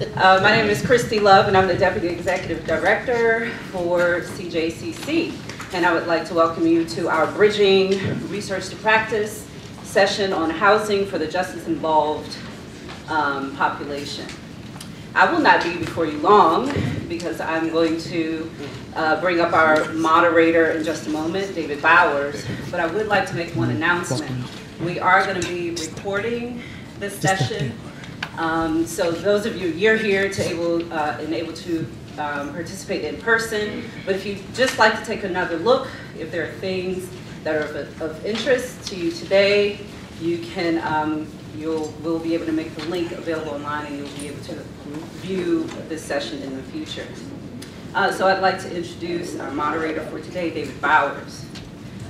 My name is Christy Love, and I'm the Deputy Executive Director for CJCC. And I would like to welcome you to our Bridging Research to Practice session on housing for the justice-involved population. I will not be before you long because I'm going to bring up our moderator in just a moment, David Bowers. But I would like to make one announcement. We are going to be recording this session. So those of you, you're here to able to participate in person, but if you'd just like to take another look, if there are things that are of interest to you today, you can, we'll be able to make the link available online and you'll be able to view this session in the future. So I'd like to introduce our moderator for today, David Bowers.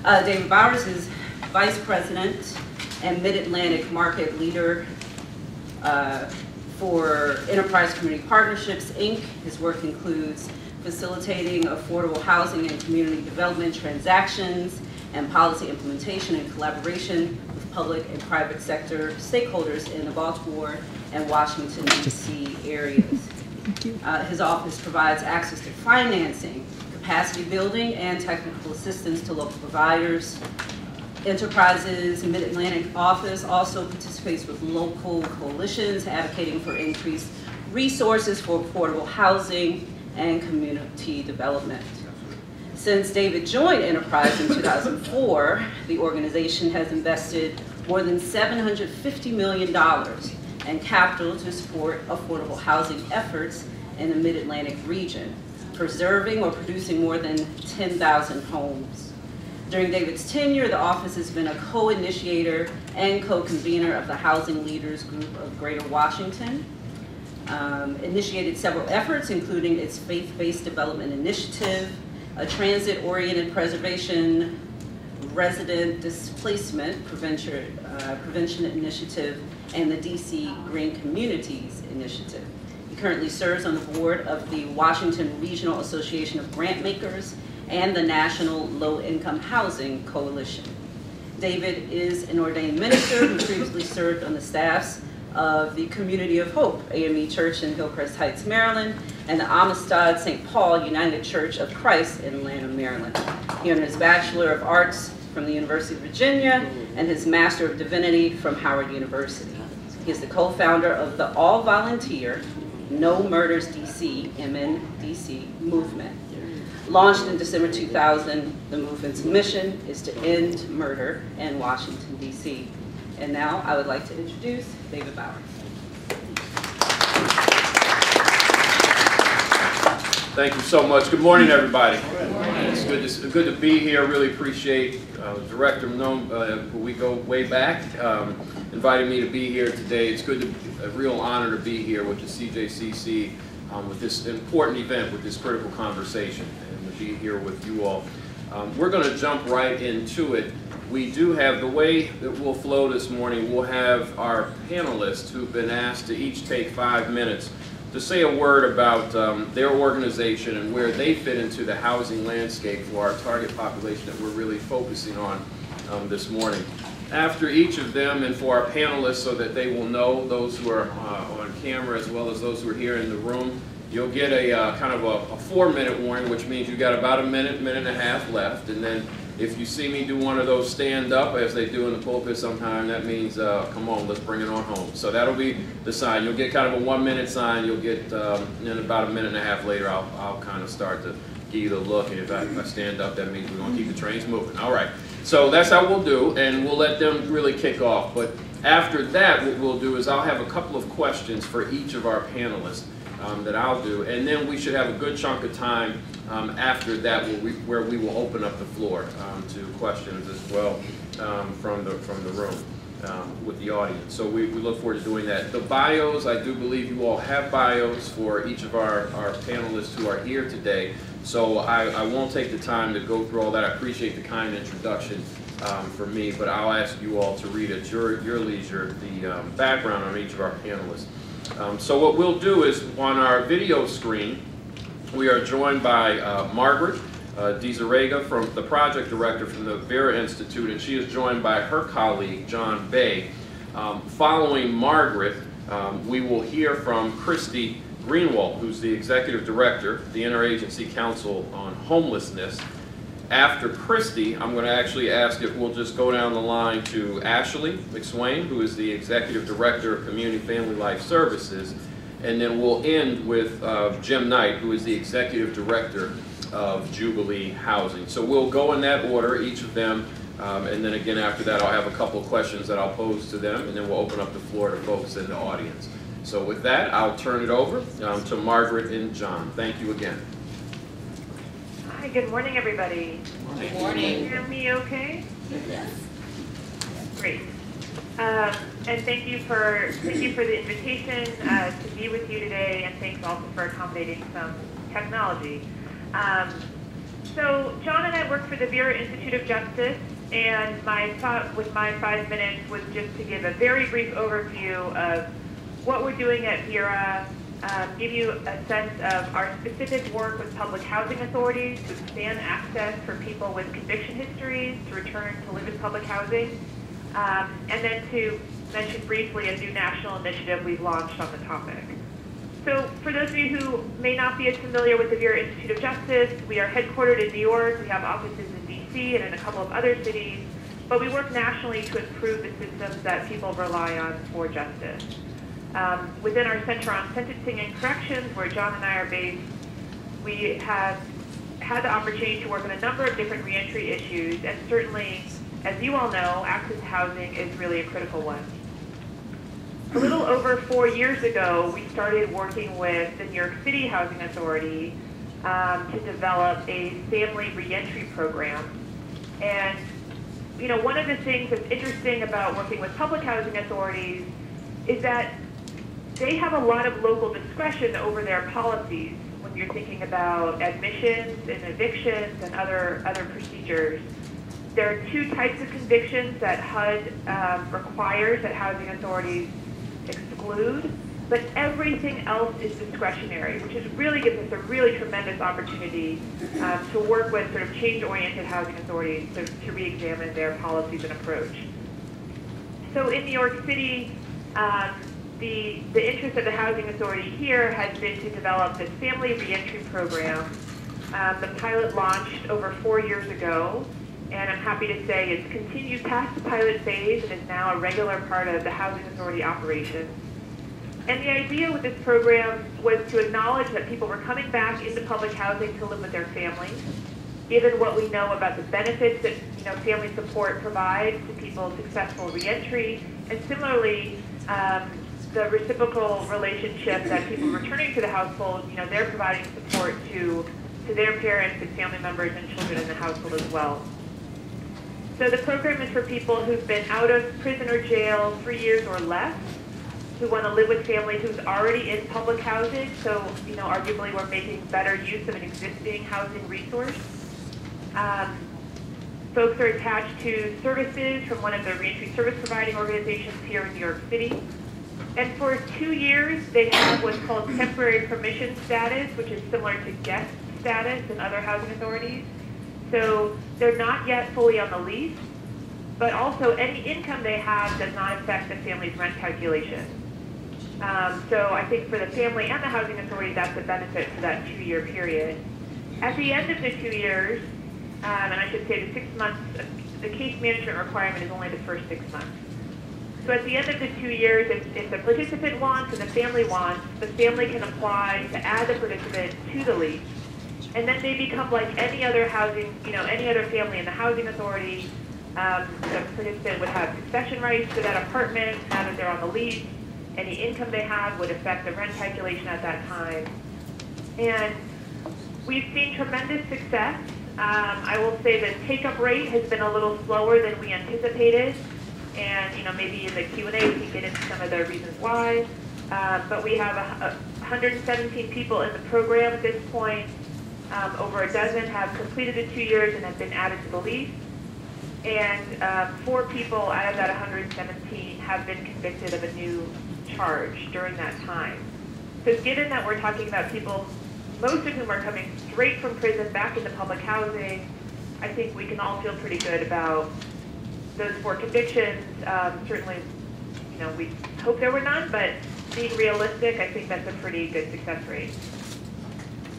David Bowers is Vice President and Mid-Atlantic Market Leader for Enterprise Community Partnerships, Inc. His work includes facilitating affordable housing and community development transactions and policy implementation and collaboration with public and private sector stakeholders in the Baltimore and Washington, D.C. areas. His office provides access to financing, capacity building, and technical assistance to local providers. Enterprise's Mid-Atlantic office also participates with local coalitions advocating for increased resources for affordable housing and community development. Since David joined Enterprise in 2004, the organization has invested more than $750 million in capital to support affordable housing efforts in the Mid-Atlantic region, preserving or producing more than 10,000 homes. During David's tenure, the office has been a co-initiator and co-convener of the Housing Leaders Group of Greater Washington, initiated several efforts, including its faith-based development initiative, a transit-oriented preservation, resident displacement prevention initiative, and the DC Green Communities Initiative. He currently serves on the board of the Washington Regional Association of Grant Makers and the National Low-Income Housing Coalition. David is an ordained minister who previously served on the staffs of the Community of Hope, AME Church in Hillcrest Heights, Maryland, and the Amistad St. Paul United Church of Christ in Atlanta, Maryland. He earned his Bachelor of Arts from the University of Virginia and his Master of Divinity from Howard University. He is the co-founder of the all-volunteer No Murders DC, MNDC movement. Launched in December 2000, the movement's mission is to end murder in Washington, D.C. And now I would like to introduce David Bowers. Thank you so much. Good morning, everybody. It's good to be here. Really appreciate Director Mnom, who we go way back, inviting me to be here today. It's a real honor to be here with the CJCC with this important event, with this critical conversation, and to be here with you all. We're going to jump right into it. We do have, the way that we'll flow this morning, we'll have our panelists who've been asked to each take 5 minutes to say a word about their organization and where they fit into the housing landscape for our target population that we're really focusing on this morning. After each of them, and for our panelists so that they will know, those who are on camera as well as those who are here in the room, you'll get a kind of a 4-minute warning, which means you've got about a minute and a half left. And then if you see me do one of those stand up, as they do in the pulpit sometime, that means come on, let's bring it on home. So that'll be the sign. You'll get kind of a 1-minute sign. You'll get, and then about a minute and a half later, I'll kind of start to give you the look. And if I stand up, that means we're going to keep the trains moving. All right. So that's how we'll do, and we'll let them really kick off. But after that, what we'll do is I'll have a couple of questions for each of our panelists that I'll do, and then we should have a good chunk of time after that where we will open up the floor to questions as well from the room with the audience. So we look forward to doing that. The bios, I do believe you all have bios for each of our panelists who are here today. So I won't take the time to go through all that. I appreciate the kind introduction for me, but I'll ask you all to read at your leisure the background on each of our panelists. So what we'll do is, on our video screen, we are joined by Margaret diZerega, from the project director from the Vera Institute, and she is joined by her colleague, John Bay. Following Margaret, We will hear from Christie Greenwalt, who's the Executive Director of the Interagency Council on Homelessness. After Christie, I'm going to actually ask if we'll just go down the line to Ashley McSwain, who is the Executive Director of Community Family Life Services, and then we'll end with Jim Knight, who is the Executive Director of Jubilee Housing. So we'll go in that order, each of them, and then again after that I'll have a couple of questions that I'll pose to them, and then we'll open up the floor to folks in the audience. So with that, I'll turn it over to Margaret and John. Thank you again. Hi, good morning, everybody. Good morning. Can you hear me okay? Yes. Great. And thank you for the invitation to be with you today, and thanks also for accommodating some technology. So John and I work for the Vera Institute of Justice, and my thought with my 5 minutes was just to give a very brief overview of what we're doing at Vera, give you a sense of our specific work with public housing authorities to expand access for people with conviction histories to return to live in public housing, and then to mention briefly a new national initiative we've launched on the topic. So for those of you who may not be as familiar with the Vera Institute of Justice, we are headquartered in New York, we have offices in DC and in a couple of other cities, but we work nationally to improve the systems that people rely on for justice. Within our Center on Sentencing and Corrections, where John and I are based, we have had the opportunity to work on a number of different reentry issues, and certainly, as you all know, access to housing is really a critical one. A little over 4 years ago, we started working with the New York City Housing Authority to develop a family reentry program. And you know, one of the things that's interesting about working with public housing authorities is that they have a lot of local discretion over their policies when you're thinking about admissions and evictions and other procedures. There are two types of convictions that HUD requires that housing authorities exclude, but everything else is discretionary, which really gives us a really tremendous opportunity to work with sort of change-oriented housing authorities to re-examine their policies and approach. So in New York City, the interest of the housing authority here has been to develop this family reentry program. The pilot launched over 4 years ago, and I'm happy to say it's continued past the pilot phase and is now a regular part of the housing authority operations. And the idea with this program was to acknowledge that people were coming back into public housing to live with their families, given what we know about the benefits that family support provides to people's successful reentry, and similarly, the reciprocal relationship that people returning to the household, they're providing support to their parents and family members and children in the household as well. So the program is for people who've been out of prison or jail 3 years or less, who want to live with families who's already in public housing. So, arguably we're making better use of an existing housing resource. Folks are attached to services from one of the reentry service providing organizations here in New York City. And for 2 years, they have what's called temporary permission status, which is similar to guest status in other housing authorities. So they're not yet fully on the lease, but also any income they have does not affect the family's rent calculation. So I think for the family and the housing authority, that's a benefit for that 2-year period. At the end of the 2 years, and I should say the 6 months, the case management requirement is only the first 6 months. So at the end of the 2 years, if the participant wants and the family wants, the family can apply to add the participant to the lease. And then they become like any other housing, any other family in the housing authority. The participant would have succession rights to that apartment now that they're on the lease. Any income they have would affect the rent calculation at that time. And we've seen tremendous success. I will say the take-up rate has been a little slower than we anticipated. And maybe in the Q&A we can get into some of the reasons why. But we have 117 people in the program at this point. Over a dozen have completed the 2 years and have been added to the lease. And 4 people out of that 117 have been convicted of a new charge during that time. So given that we're talking about people, most of whom are coming straight from prison back into public housing, I think we can all feel pretty good about those 4 convictions. Certainly, we hope there were none, but being realistic, I think that's a pretty good success rate.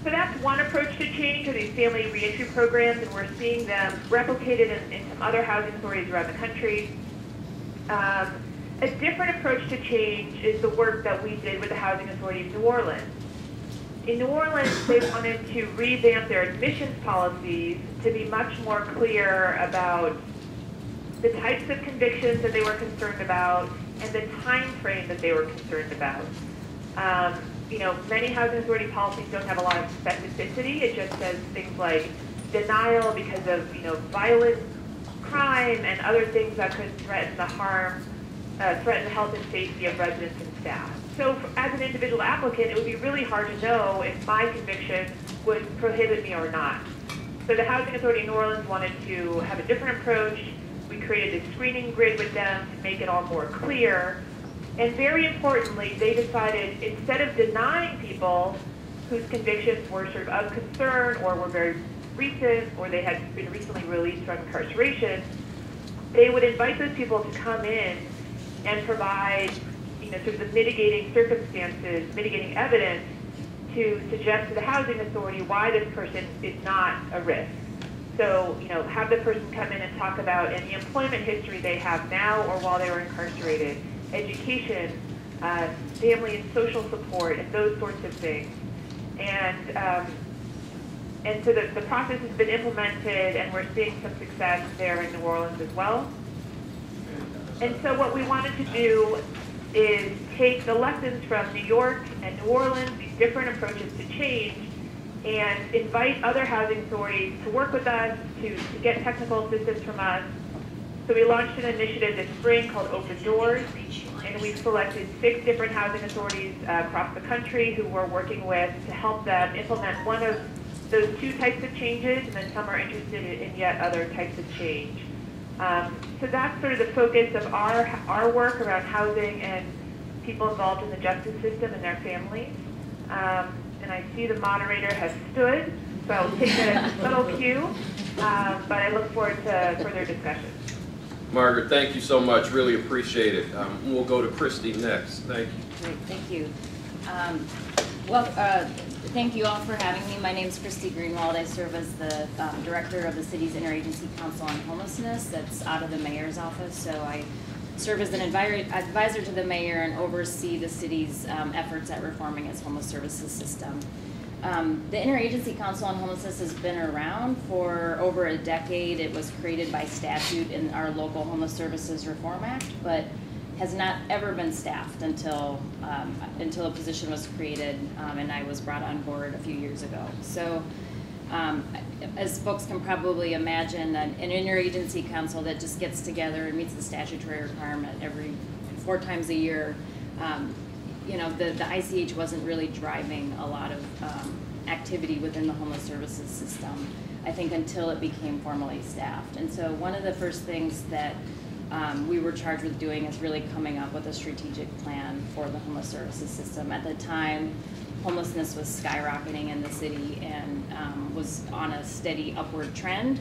So that's one approach to change, are these family reentry programs, and we're seeing them replicated in some other housing authorities around the country. A different approach to change is the work that we did with the Housing Authority of New Orleans. In New Orleans, they wanted to revamp their admissions policies to be much more clear about the types of convictions that they were concerned about and the time frame that they were concerned about. Many housing authority policies don't have a lot of specificity. It just says things like denial because of, violent crime and other things that could threaten the health and safety of residents and staff. So as an individual applicant, it would be really hard to know if my conviction would prohibit me or not. So the Housing Authority of New Orleans wanted to have a different approach. We created a screening grid with them to make it all more clear. And very importantly, they decided instead of denying people whose convictions were sort of concern or were very recent or they had been recently released from incarceration, they would invite those people to come in and provide sort of the mitigating circumstances, mitigating evidence to suggest to the housing authority why this person is not a risk. So, have the person come in and talk about any employment history they have now or while they were incarcerated, education, family and social support, and those sorts of things. And so the process has been implemented, and we're seeing some success there in New Orleans as well. And so what we wanted to do is take the lessons from New York and New Orleans, these different approaches to change, and invite other housing authorities to work with us, to get technical assistance from us. So we launched an initiative this spring called Open Doors, and we've selected 6 different housing authorities across the country who we're working with to help them implement one of those 2 types of changes, and then some are interested in yet other types of change. So that's sort of the focus of our work around housing and people involved in the justice system and their families. And I see the moderator has stood, so I'll take that as a subtle cue, but I look forward to further discussion. Margaret, thank you so much. Really appreciate it. We'll go to Christie next. Thank you. Great, thank you. Thank you all for having me. My name is Christie Greenwalt. I serve as the director of the city's Interagency Council on Homelessness. That's out of the mayor's office. So I serve as an advisor to the mayor and oversee the city's efforts at reforming its homeless services system. The Interagency Council on Homelessness has been around for over a decade. It was created by statute in our local Homeless Services Reform Act, but has not ever been staffed until a position was created, and I was brought on board a few years ago. So as folks can probably imagine, an interagency council that just gets together and meets the statutory requirement every 4 times a year, the ICH wasn't really driving a lot of activity within the homeless services system, I think, until it became formally staffed. And so one of the first things that we were charged with doing is really coming up with a strategic plan for the homeless services system. At the time, homelessness was skyrocketing in the city and was on a steady upward trend.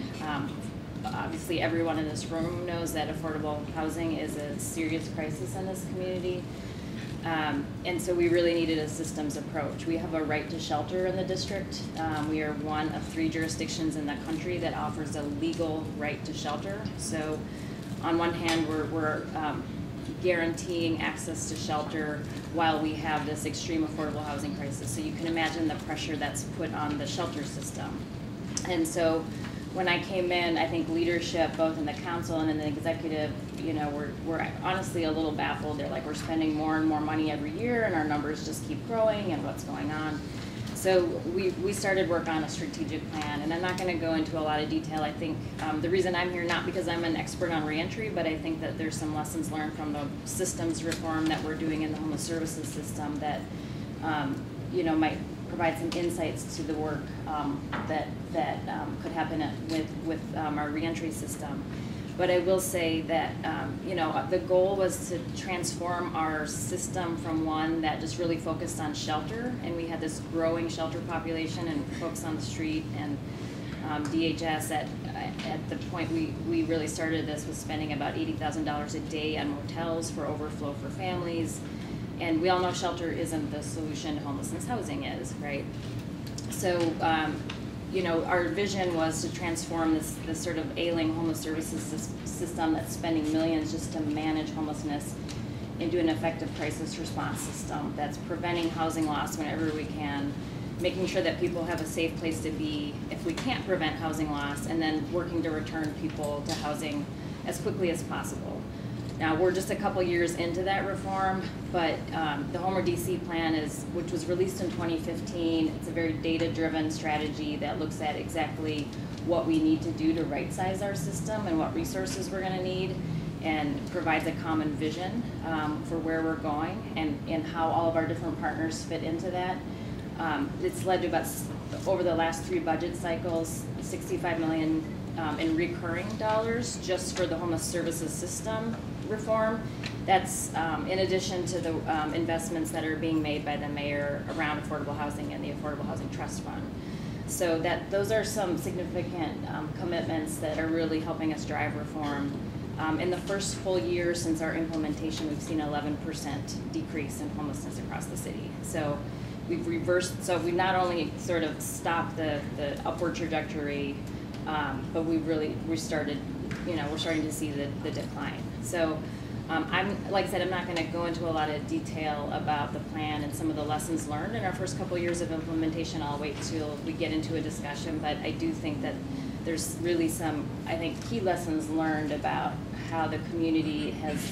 Obviously, everyone in this room knows that affordable housing is a serious crisis in this community. And so we really needed a systems approach. We have a right to shelter in the district. We are one of 3 jurisdictions in the country that offers a legal right to shelter. So on one hand, we're guaranteeing access to shelter while we have this extreme affordable housing crisis. So you can imagine the pressure that's put on the shelter system. And so when I came in, I think leadership, both in the council and in the executive, we're honestly a little baffled. They're like, we're spending more and more money every year and our numbers just keep growing, and what's going on? So we started work on a strategic plan, and I'm not going to go into a lot of detail. I think the reason I'm here, not because I'm an expert on reentry, but I think that there's some lessons learned from the systems reform that we're doing in the homeless services system that might provide some insights to the work that could happen with our reentry system. But I will say that the goal was to transform our system from one that just really focused on shelter, and we had this growing shelter population and folks on the street, and DHS at the point we really started this was spending about $80,000 a day on motels for overflow for families. And we all know shelter isn't the solution to homelessness, housing is, right? So, you know, our vision was to transform this sort of ailing homeless services system that's spending millions just to manage homelessness into an effective crisis response system that's preventing housing loss whenever we can, making sure that people have a safe place to be if we can't prevent housing loss, and then working to return people to housing as quickly as possible. Now, we're just a couple years into that reform, but the Homer DC plan which was released in 2015, it's a very data-driven strategy that looks at exactly what we need to do to right-size our system and what resources we're gonna need, and provides a common vision for where we're going and how all of our different partners fit into that. It's led to about, over the last 3 budget cycles, $65 million in recurring dollars just for the homeless services system reform. That's in addition to the investments that are being made by the mayor around affordable housing and the Affordable Housing Trust Fund. So those are some significant commitments that are really helping us drive reform. In the first full year since our implementation, we've seen 11% decrease in homelessness across the city. So we've reversed, so we not only sort of stopped the upward trajectory, but we're starting to see the decline. So like I said, I'm not going to go into a lot of detail about the plan and some of the lessons learned in our first couple years of implementation. I'll wait till we get into a discussion, but I do think that there's really some, I think, key lessons learned about how the community has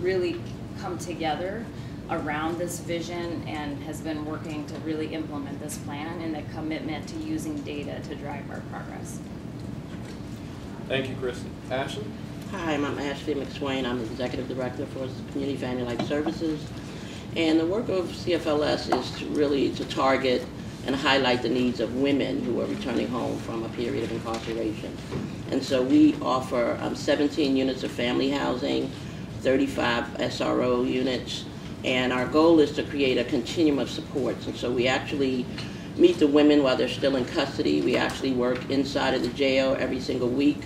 really come together around this vision and has been working to really implement this plan and the commitment to using data to drive our progress. Thank you, Kristy. Ashley? Hi, I'm Ashley McSwain. I'm the Executive Director for Community Family Life Services. And the work of CFLS is really to target and highlight the needs of women who are returning home from a period of incarceration. And so we offer 17 units of family housing, 35 SRO units, and our goal is to create a continuum of supports. And so we actually meet the women while they're still in custody. We actually work inside of the jail every single week.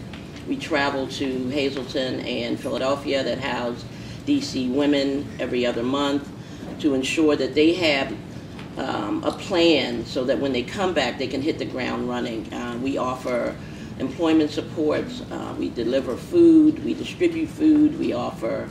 We travel to Hazleton and Philadelphia that house DC women every other month to ensure that they have a plan so that when they come back, they can hit the ground running. We offer employment supports, we deliver food, we distribute food, we offer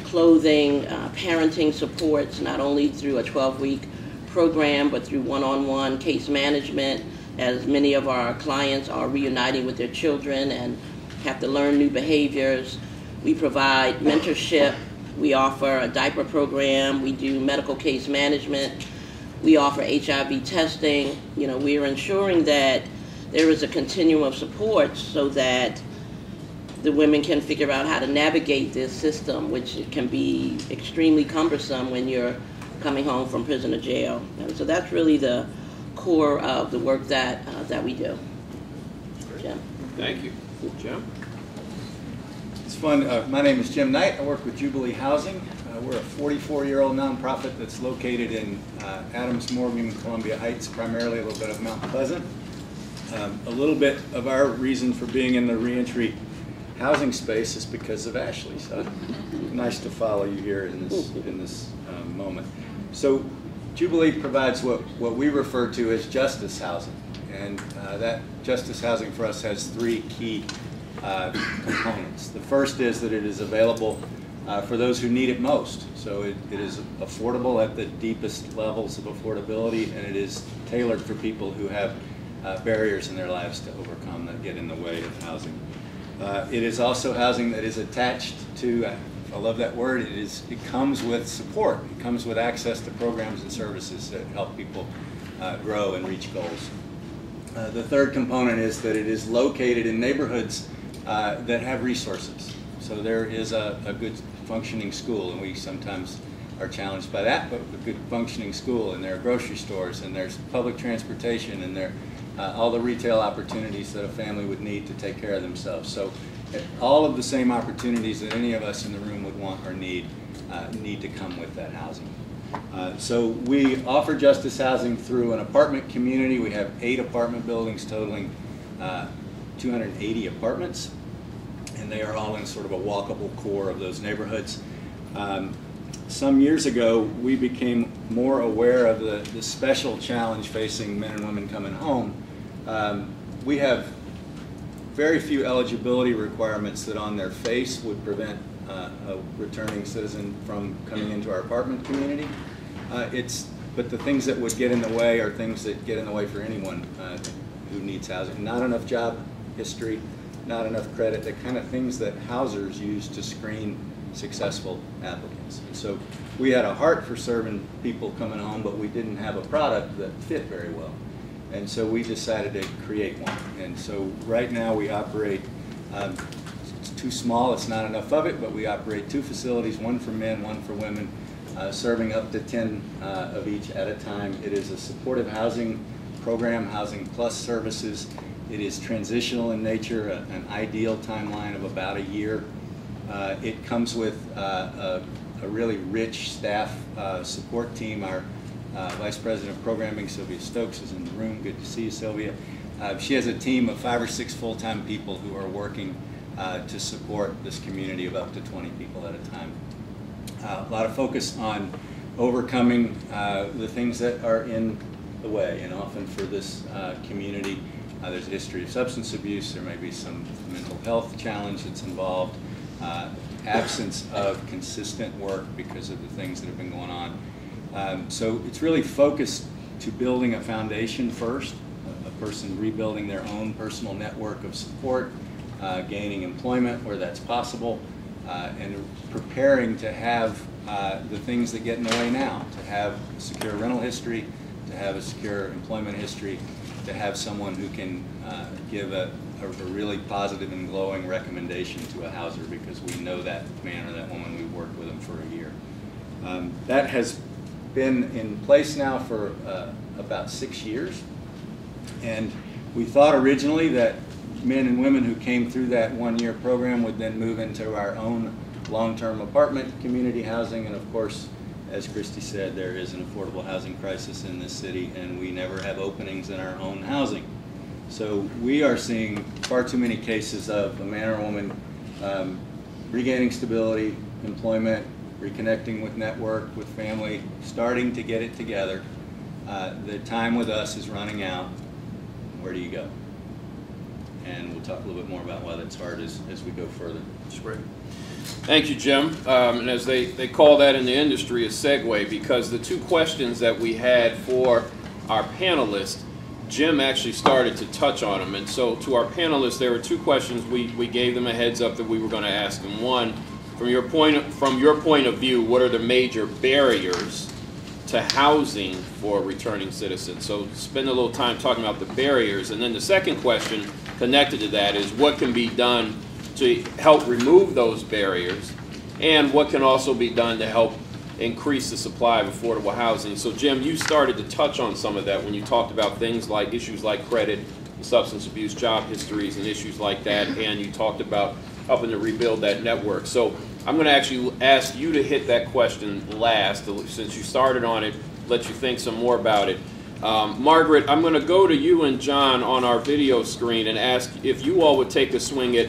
clothing, parenting supports, not only through a 12-week program, but through one-on-one case management, as many of our clients are reuniting with their children and have to learn new behaviors. We provide mentorship, we offer a diaper program, we do medical case management, we offer HIV testing. You know, we are ensuring that there is a continuum of support so that the women can figure out how to navigate this system, which can be extremely cumbersome when you're coming home from prison or jail. And so that's really the core of the work that we do. Jim. Thank you. Jim? It's fun. My name is Jim Knight. I work with Jubilee Housing. We're a 44-year-old nonprofit that's located in Adams, Morgan, and Columbia Heights, primarily a little bit of Mount Pleasant. A little bit of our reason for being in the reentry housing space is because of Ashley. So nice to follow you here in this moment. So Jubilee provides what we refer to as justice housing, and that justice housing for us has 3 key components. The first is that it is available for those who need it most. So it is affordable at the deepest levels of affordability, and it is tailored for people who have barriers in their lives to overcome that get in the way of housing. It is also housing that is attached to, I love that word, it comes with support. It comes with access to programs and services that help people grow and reach goals. The third component is that it is located in neighborhoods that have resources. So there is a good functioning school, and we sometimes are challenged by that, but a good functioning school, and there are grocery stores, and there's public transportation, and there all the retail opportunities that a family would need to take care of themselves. So all of the same opportunities that any of us in the room would want or need to come with that housing. So we offer justice housing through an apartment community. We have 8 apartment buildings totaling 280 apartments. and they are all in sort of a walkable core of those neighborhoods. Some years ago, we became more aware of the special challenge facing men and women coming home. We have very few eligibility requirements that on their face would prevent a returning citizen from coming into our apartment community. But the things that would get in the way are things that get in the way for anyone who needs housing. Not enough job history, not enough credit, the kind of things that housers use to screen successful applicants. And so we had a heart for serving people coming home, but we didn't have a product that fit very well. And so we decided to create one. And so right now we operate, it's too small, it's not enough of it, but we operate 2 facilities, one for men, one for women, serving up to 10 of each at a time. It is a supportive housing program, Housing Plus services. It is transitional in nature, an ideal timeline of about a year. It comes with a really rich staff support team. Our Vice President of Programming, Sylvia Stokes, is in the room. Good to see you, Sylvia. She has a team of 5 or 6 full-time people who are working to support this community of up to 20 people at a time. A lot of focus on overcoming the things that are in the way, and often for this community, there's a history of substance abuse, there may be some mental health challenge that's involved, absence of consistent work because of the things that have been going on. So it's really focused to building a foundation first, a person rebuilding their own personal network of support, gaining employment where that's possible, and preparing to have the things that get in the way now, to have a secure rental history, to have a secure employment history, to have someone who can give a really positive and glowing recommendation to a houser because we know that man or that woman, we've worked with them for a year. That has been in place now for about 6 years, and we thought originally that men and women who came through that 1-year program would then move into our own long-term apartment community housing, and of course, as Kristy said, there is an affordable housing crisis in this city, and we never have openings in our own housing. So we are seeing far too many cases of a man or woman regaining stability, employment, reconnecting with network, with family, starting to get it together. The time with us is running out. Where do you go? And we'll talk a little bit more about why that's hard as we go further. That's great. Thank you, Jim. And as they call that in the industry, a segue, because the 2 questions that we had for our panelists, Jim actually started to touch on them. And so to our panelists, there were 2 questions. We gave them a heads up that we were going to ask them. One, from your point of view, what are the major barriers to housing for returning citizens? So spend a little time talking about the barriers. And then the second question connected to that is what can be done to help remove those barriers, and what can also be done to help increase the supply of affordable housing. So Jim, you started to touch on some of that when you talked about things like issues like credit, substance abuse, job histories, and issues like that, and you talked about helping to rebuild that network. So I'm going to actually ask you to hit that question last, since you started on it, let you think some more about it. Margaret, I'm going to go to you and John on our video screen and ask if you all would take a swing at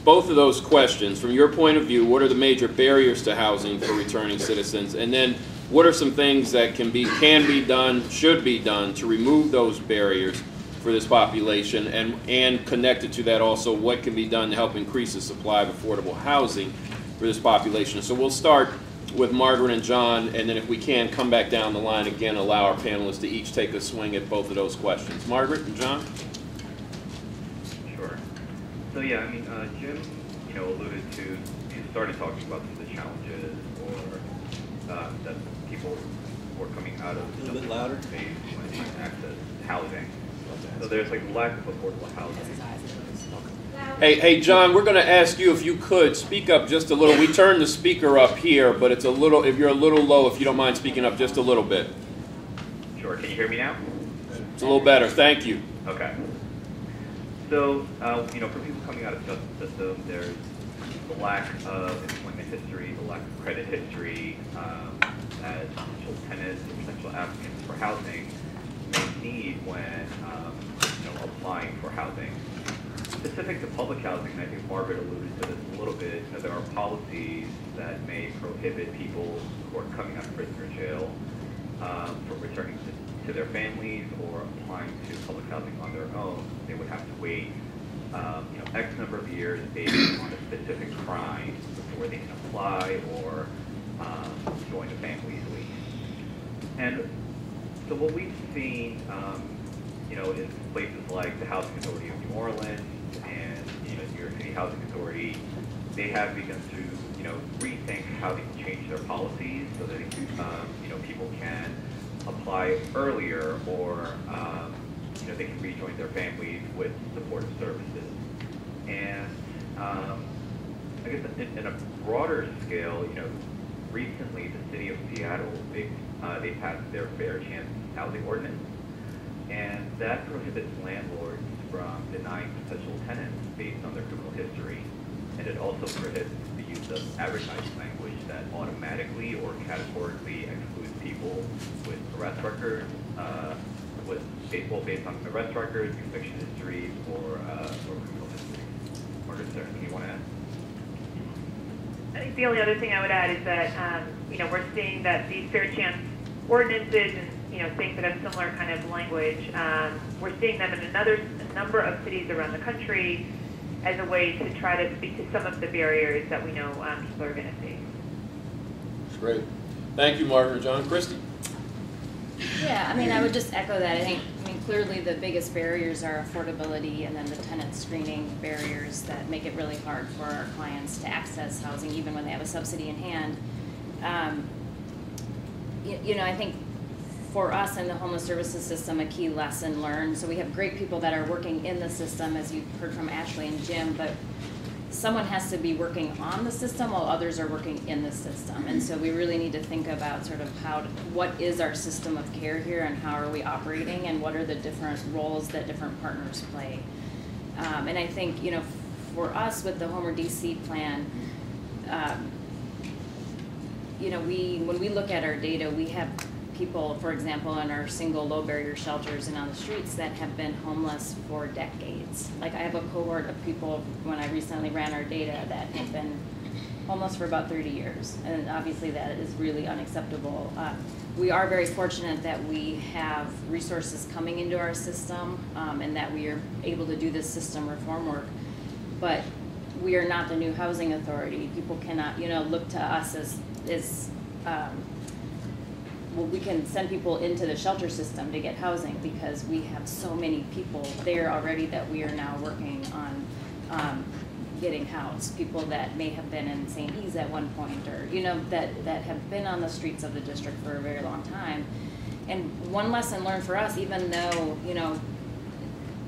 both of those questions. From your point of view, what are the major barriers to housing for returning citizens? And then what are some things that can be done, should be done to remove those barriers for this population? And connected to that also, what can be done to help increase the supply of affordable housing for this population? So we'll start with Margaret and John, and then if we can, come back down the line again, allow our panelists to each take a swing at both of those questions. Margaret and John? So yeah, I mean, Jim, alluded to, he started talking about some of the challenges that people who are coming out of a little bit louder face when they access housing. So there's like lack of affordable housing. Hey, John, we're going to ask you if you could speak up just a little. We turned the speaker up here, but it's a little. If you're a little low, if you don't mind speaking up just a little bit. Sure. Can you hear me now? It's a little better. Thank you. Okay. So, for people coming out of the justice system, there's the lack of employment history, the lack of credit history, as potential tenants or potential applicants for housing may need when, applying for housing. specific to public housing, and I think Margaret alluded to this a little bit, there are policies that may prohibit people who are coming out of prison or jail from returning to their families or applying to public housing on their own. They would have to wait X number of years based on a specific crime before they can apply or join the families lease. And so what we've seen, in places like the Housing Authority of New Orleans and New York City Housing Authority, they have begun to rethink how they can change their policies so that people can apply earlier or they can rejoin their families with supportive services. And I guess in a broader scale, recently the city of Seattle, they passed their Fair Chance Housing Ordinance, and that prohibits landlords from denying potential tenants based on their criminal history. And it also prohibits the use of advertising language that automatically or categorically excludes people with arrest records, based on arrest records, conviction histories, or criminal history. Margaret, is there anything you want to add? I think the only other thing I would add is that we're seeing that these fair chance ordinances and things that have similar kind of language, we're seeing them in a number of cities around the country as a way to try to speak to some of the barriers that we know people are going to face. That's great. Thank you, Margaret. John, Kristy. Yeah, I would just echo that. I think, clearly the biggest barriers are affordability and then the tenant screening barriers that make it really hard for our clients to access housing even when they have a subsidy in hand. I think for us in the homeless services system, a key lesson learned, so we have great people that are working in the system, as you heard from Ashley and Jim, but someone has to be working on the system while others are working in the system. And so we really need to think about sort of what is our system of care here and how are we operating and what are the different roles that different partners play. And I think, for us with the Homer DC plan, when we look at our data, we have people, for example, in our single low barrier shelters and on the streets that have been homeless for decades. Like I have a cohort of people when I recently ran our data that have been homeless for about 30 years. And obviously that is really unacceptable. We are very fortunate that we have resources coming into our system and that we are able to do this system reform work. But we are not the new housing authority. People cannot, look to us as we can send people into the shelter system to get housing because we have so many people there already that we are now working on getting housed. People that may have been in St. E's at one point or, that have been on the streets of the district for a very long time. And one lesson learned for us, even though,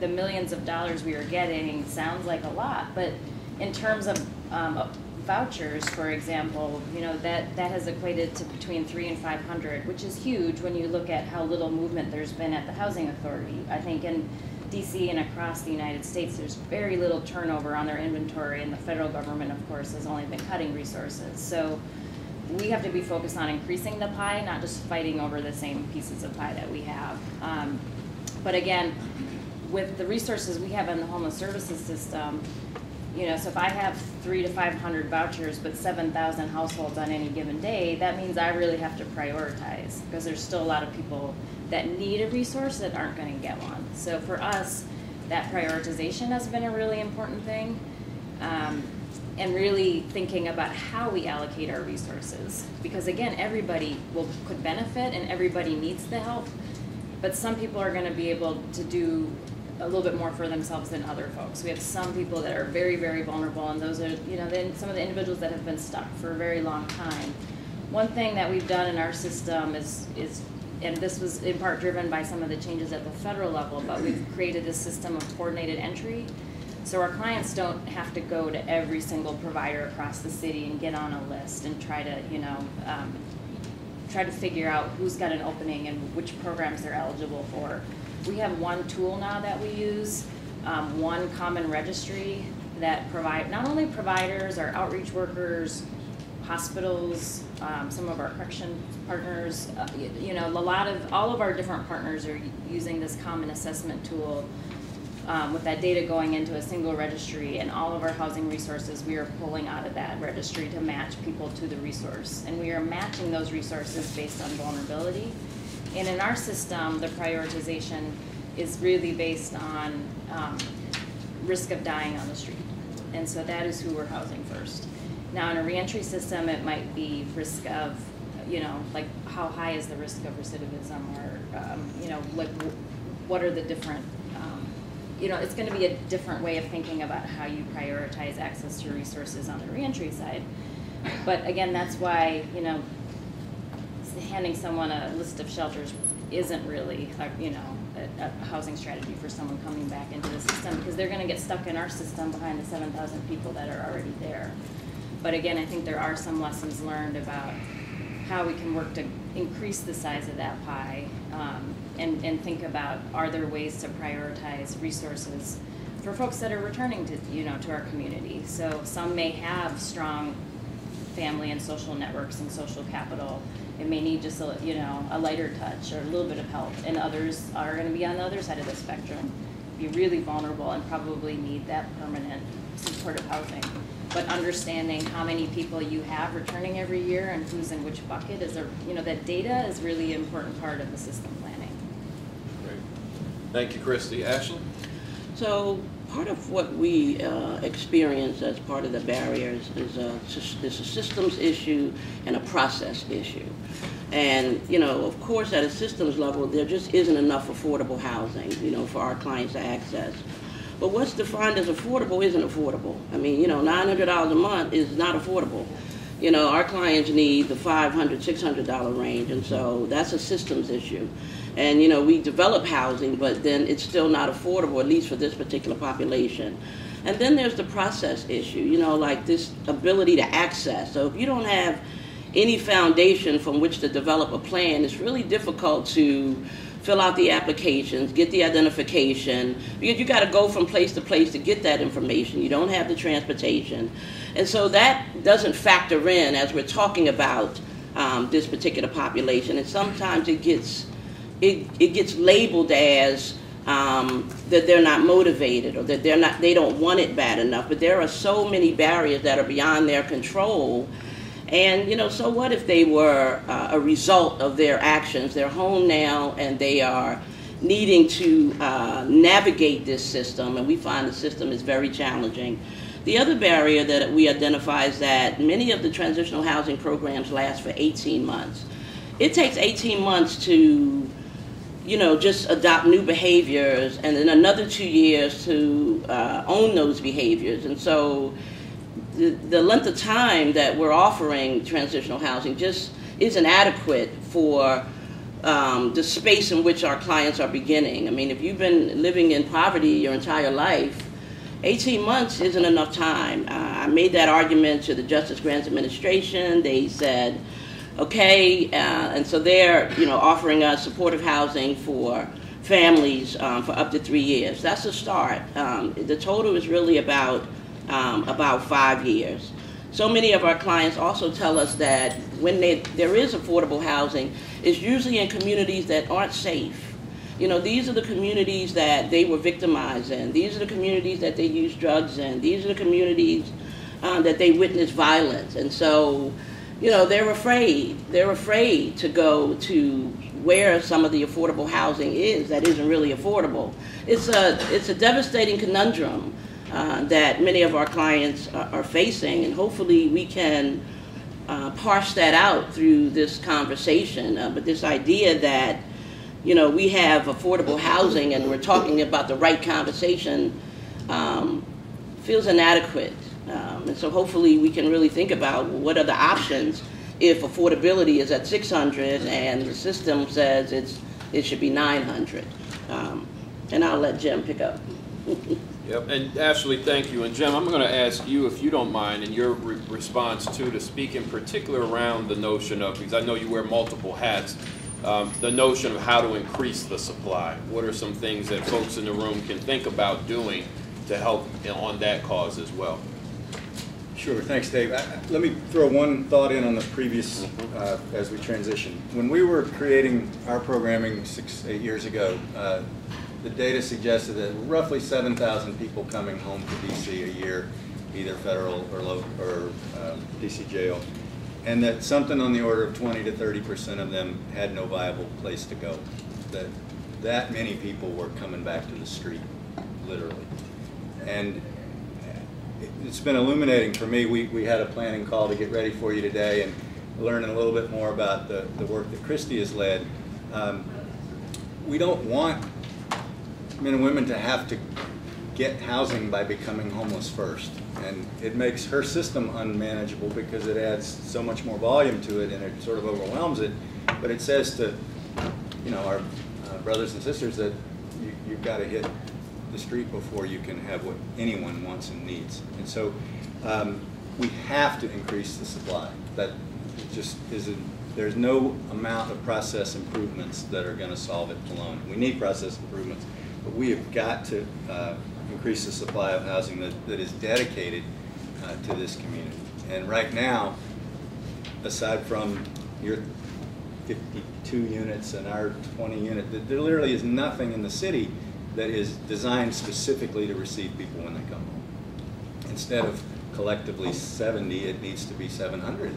the millions of dollars we are getting sounds like a lot, but in terms of vouchers, for example, that has equated to between 300 and 500, which is huge when you look at how little movement there's been at the Housing Authority. I think in DC and across the United States, there's very little turnover on their inventory, and the federal government, of course, has only been cutting resources. So we have to be focused on increasing the pie, not just fighting over the same pieces of pie that we have. But again, with the resources we have in the homeless services system, so if I have 300 to 500 vouchers but 7,000 households on any given day, that means I really have to prioritize because there's still a lot of people that need a resource that aren't going to get one. So for us, that prioritization has been a really important thing, and really thinking about how we allocate our resources. Because again, everybody could benefit and everybody needs the help, but some people are going to be able to do a little bit more for themselves than other folks. We have some people that are very, very vulnerable, and those are, some of the individuals that have been stuck for a very long time. One thing that we've done in our system is, and this was in part driven by some of the changes at the federal level, but we've created a system of coordinated entry. So our clients don't have to go to every single provider across the city and get on a list and try to, try to figure out who's got an opening and which programs they're eligible for. We have one tool now that we use, one common registry that provide not only providers, our outreach workers, hospitals, some of our correction partners, all of our different partners are using this common assessment tool with that data going into a single registry, and all of our housing resources we are pulling out of that registry to match people to the resource. And we are matching those resources based on vulnerability. And in our system, the prioritization is really based on risk of dying on the street. And so that is who we're housing first. Now in a reentry system, it might be risk of, like how high is the risk of recidivism, or, like what are the different, it's going to be a different way of thinking about how you prioritize access to resources on the reentry side. But again, that's why, handing someone a list of shelters isn't really, a housing strategy for someone coming back into the system, because they're going to get stuck in our system behind the 7,000 people that are already there. But again, I think there are some lessons learned about how we can work to increase the size of that pie, and think about, are there ways to prioritize resources for folks that are returning to, to our community. So some may have strong family and social networks and social capital. It may need just a lighter touch or a little bit of help, and others are going to be on the other side of the spectrum, be really vulnerable and probably need that permanent supportive housing. But understanding how many people you have returning every year and who's in which bucket is that data is really an important part of the system planning. Great. Thank you, Kristy. Ashley? So part of what we experience as part of the barriers is a systems issue and a process issue. And, of course, at a systems level, there just isn't enough affordable housing, for our clients to access. But what's defined as affordable isn't affordable. I mean, $900 a month is not affordable. Our clients need the $500, $600 range, and so that's a systems issue. And, we develop housing, but then it's still not affordable, at least for this particular population. And then there's the process issue, like this ability to access. So if you don't have any foundation from which to develop a plan, it's really difficult to fill out the applications, get the identification, because you got to go from place to place to get that information. You don't have the transportation. And so that doesn't factor in as we're talking about this particular population. And sometimes it gets labeled as that they're not motivated, or that they don't want it bad enough. But there are so many barriers that are beyond their control. And, so what if they were a result of their actions? They're home now and they are needing to navigate this system, and we find the system is very challenging. The other barrier that we identify is that many of the transitional housing programs last for 18 months. It takes 18 months to, just adopt new behaviors, and then another 2 years to own those behaviors. And so the length of time that we're offering transitional housing just isn't adequate for the space in which our clients are beginning. I mean, if you've been living in poverty your entire life, 18 months isn't enough time. I made that argument to the Justice Grants Administration. They said, okay, and so they're offering us supportive housing for families for up to 3 years. That's a start. The total is really about 5 years. So many of our clients also tell us that when there is affordable housing, it's usually in communities that aren't safe. These are the communities that they were victimized in. These are the communities that they use drugs in. These are the communities that they witness violence. And so, they're afraid. They're afraid to go to where some of the affordable housing is that isn't really affordable. It's a devastating conundrum that many of our clients are facing, and hopefully we can parse that out through this conversation. But this idea that, we have affordable housing and we're talking about the right conversation feels inadequate. And so hopefully we can really think about what are the options if affordability is at 600 and the system says it should be 900. And I'll let Jim pick up. Yep, and Ashley, thank you. And Jim, I'm going to ask you, if you don't mind, in your response to speak in particular around the notion of, because I know you wear multiple hats, the notion of how to increase the supply. What are some things that folks in the room can think about doing to help on that cause as well? Sure, thanks, Dave. Let me throw one thought in on the previous, as we transition. When we were creating our programming 6-8 years ago, the data suggested that roughly 7,000 people coming home to DC a year, either federal or local or DC jail, and that something on the order of 20 to 30% of them had no viable place to go. That many people were coming back to the street, literally. And it's been illuminating for me. We had a planning call to get ready for you today and learning a little bit more about the work that Kristy has led. We don't want men and women to have to get housing by becoming homeless first. And it makes her system unmanageable because it adds so much more volume to it and it sort of overwhelms it. But it says to, you know, our brothers and sisters that you've got to hit the street before you can have what anyone wants and needs. And so we have to increase the supply. That just isn't, there's no amount of process improvements that are going to solve it alone. We need process improvements, but we have got to increase the supply of housing that is dedicated to this community. And right now, aside from your 52 units and our 20 units, there literally is nothing in the city that is designed specifically to receive people when they come home. Instead of collectively 70, it needs to be 700.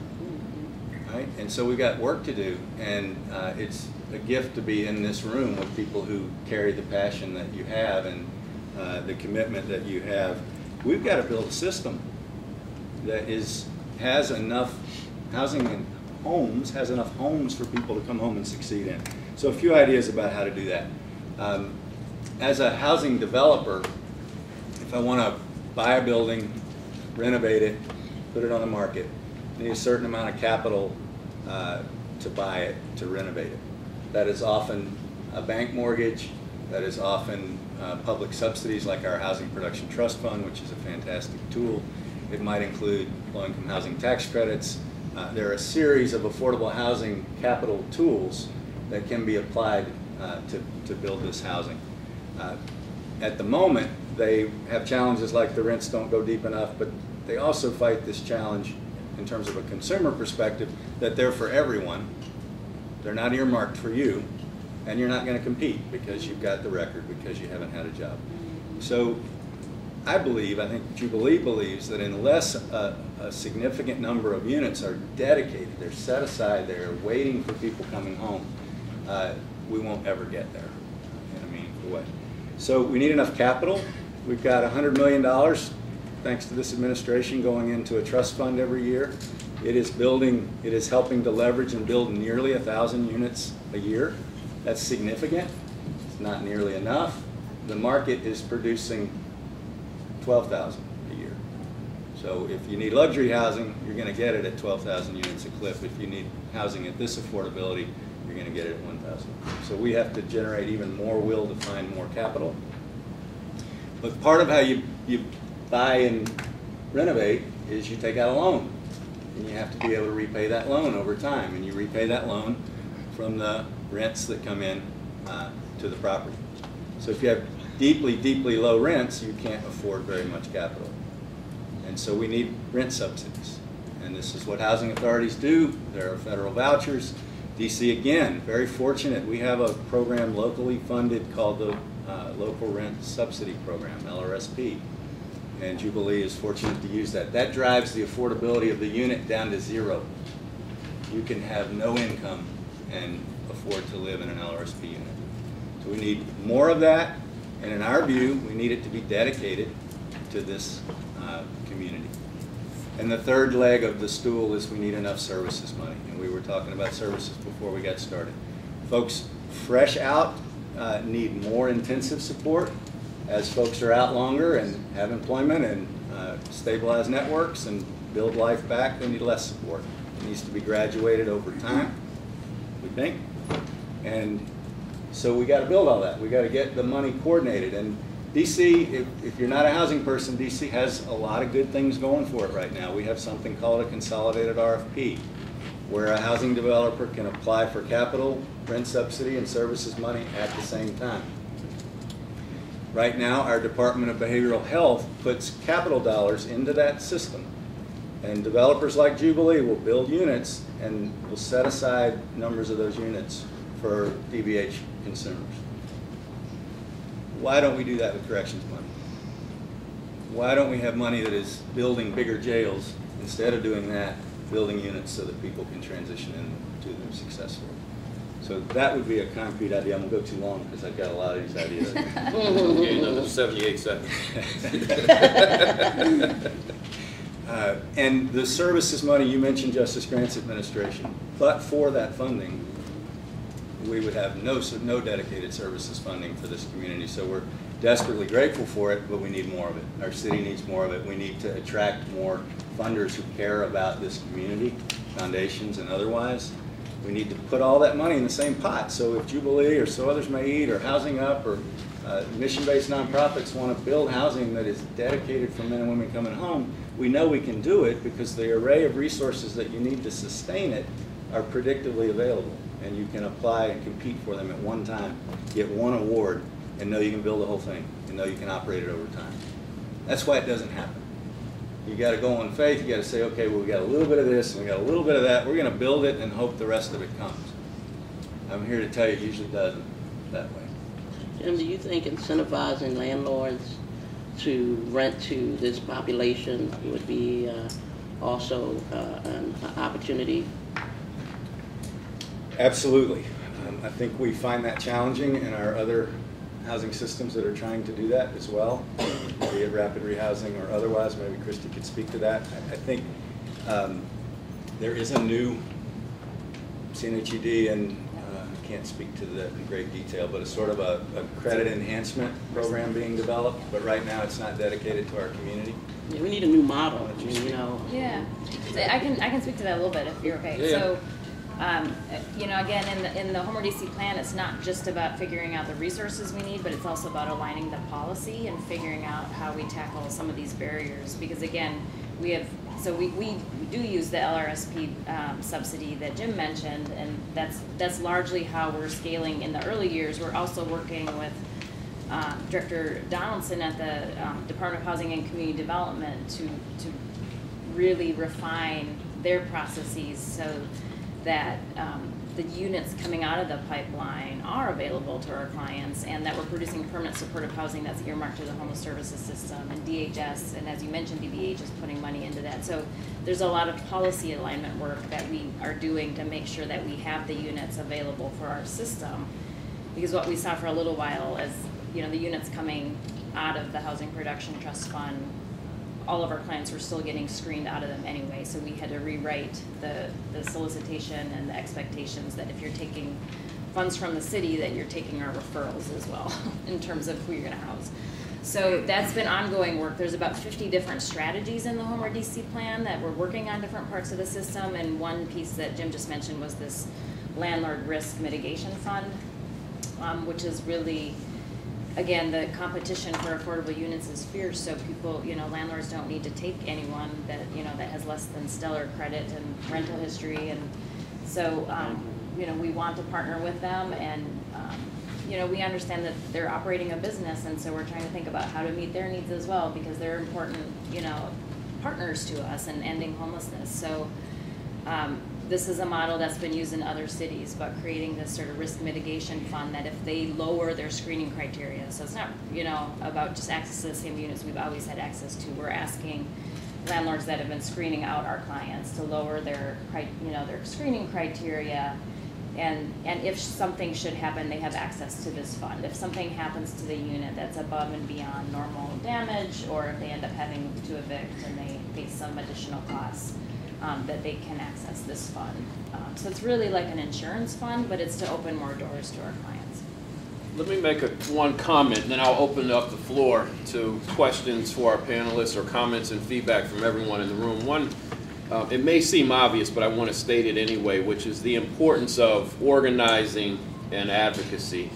Right? And so we've got work to do, and it's a gift to be in this room with people who carry the passion that you have and the commitment that you have. We've got to build a system that has enough housing and homes, has enough homes for people to come home and succeed in. So a few ideas about how to do that. As a housing developer, if I want to buy a building, renovate it, put it on the market, I need a certain amount of capital to buy it, to renovate it. That is often a bank mortgage, that is often public subsidies like our Housing Production Trust Fund, which is a fantastic tool. It might include low-income housing tax credits. There are a series of affordable housing capital tools that can be applied to build this housing. At the moment, they have challenges like the rents don't go deep enough, but they also fight this challenge in terms of a consumer perspective that they're for everyone. They're not earmarked for you, and you're not going to compete because you've got the record, because you haven't had a job. So I think Jubilee believes that unless a significant number of units are dedicated, they're set aside, they're waiting for people coming home, we won't ever get there in a meaningful way. So we need enough capital. We've got $100 million, thanks to this administration, going into a trust fund every year. It is helping to leverage and build nearly 1,000 units a year. That's significant. It's not nearly enough. The market is producing 12,000 a year. So if you need luxury housing, you're going to get it at 12,000 units a clip. If you need housing at this affordability, you're going to get it at 1,000. So we have to generate even more will to find more capital. But part of how you buy and renovate is you take out a loan. And you have to be able to repay that loan over time. And you repay that loan from the rents that come in to the property. So if you have deeply, deeply low rents, you can't afford very much capital. And so we need rent subsidies. And this is what housing authorities do. There are federal vouchers. DC, again, very fortunate. We have a program locally funded called the Local Rent Subsidy Program, LRSP. And Jubilee is fortunate to use that. That drives the affordability of the unit down to zero. You can have no income and afford to live in an LRSP unit. So we need more of that, and in our view, we need it to be dedicated to this community. And the third leg of the stool is we need enough services money, and we were talking about services before we got started. Folks fresh out need more intensive support. As folks are out longer and have employment and stabilize networks and build life back, they need less support. It needs to be graduated over time, we think. And so we got to build all that. We got to get the money coordinated. And DC, if you're not a housing person, DC has a lot of good things going for it right now. We have something called a consolidated RFP, where a housing developer can apply for capital, rent subsidy, and services money at the same time. Right now, our Department of Behavioral Health puts capital dollars into that system. And developers like Jubilee will build units and will set aside numbers of those units for DBH consumers. Why don't we do that with corrections money? Why don't we have money that is building bigger jails instead of doing that, building units so that people can transition into them successfully? So that would be a concrete idea. I'm going to go too long because I've got a lot of these ideas. Okay, another 78 seconds. And the services money, you mentioned Justice Grants Administration, but for that funding, we would have no dedicated services funding for this community. So we're desperately grateful for it, but we need more of it. Our city needs more of it. We need to attract more funders who care about this community, foundations and otherwise. We need to put all that money in the same pot. So if Jubilee or So Others May Eat or Housing Up or mission-based nonprofits want to build housing that is dedicated for men and women coming home, we know we can do it because the array of resources that you need to sustain it are predictably available. And you can apply and compete for them at one time, get one award, and know you can build the whole thing, and know you can operate it over time. That's why it doesn't happen. You got to go on faith. You got to say, okay, well, we got a little bit of this, and we got a little bit of that. We're going to build it and hope the rest of it comes. I'm here to tell you, it usually doesn't that way. Jim, do you think incentivizing landlords to rent to this population would be also an opportunity? Absolutely. I think we find that challenging in our other housing systems that are trying to do that as well, be it rapid rehousing or otherwise. Maybe Kristy could speak to that. I think there is a new CNHED, and I can't speak to that in great detail, but it's sort of a credit enhancement program being developed, but right now it's not dedicated to our community. Yeah, we need a new model, you know. Yeah, I can speak to that a little bit if you're okay. Yeah. So, you know, again, in the Homer DC plan, it's not just about figuring out the resources we need, but it's also about aligning the policy and figuring out how we tackle some of these barriers. Because again, we do use the LRSP subsidy that Jim mentioned, and that's largely how we're scaling in the early years. We're also working with Director Donaldson at the Department of Housing and Community Development to really refine their processes so that the units coming out of the pipeline are available to our clients, and that we're producing permanent supportive housing that's earmarked to the homeless services system, and DHS, and as you mentioned, DBH is putting money into that. So there's a lot of policy alignment work that we are doing to make sure that we have the units available for our system. Because what we saw for a little while is, you know, the units coming out of the Housing Production Trust Fund, all of our clients were still getting screened out of them anyway, so we had to rewrite the solicitation and the expectations that if you're taking funds from the city, that you're taking our referrals as well in terms of who you're going to house. So that's been ongoing work. There's about 50 different strategies in the Homer DC plan that we're working on different parts of the system, and one piece that Jim just mentioned was this landlord risk mitigation fund, which is really, again, the competition for affordable units is fierce, so people, you know, landlords don't need to take anyone that, you know, that has less than stellar credit and rental history, and so, you know, we want to partner with them, and, you know, we understand that they're operating a business, and so we're trying to think about how to meet their needs as well, because they're important, you know, partners to us in ending homelessness. So, this is a model that's been used in other cities, but creating this sort of risk mitigation fund that if they lower their screening criteria, so it's not, you know, about just access to the same units we've always had access to. We're asking landlords that have been screening out our clients to lower their, you know, their screening criteria, and if something should happen, they have access to this fund. If something happens to the unit that's above and beyond normal damage, or if they end up having to evict and they face some additional costs, that they can access this fund. So it's really like an insurance fund, but it's to open more doors to our clients. Let me make one comment, and then I'll open up the floor to questions for our panelists or comments and feedback from everyone in the room. One, it may seem obvious, but I want to state it anyway, which is the importance of organizing and advocacy.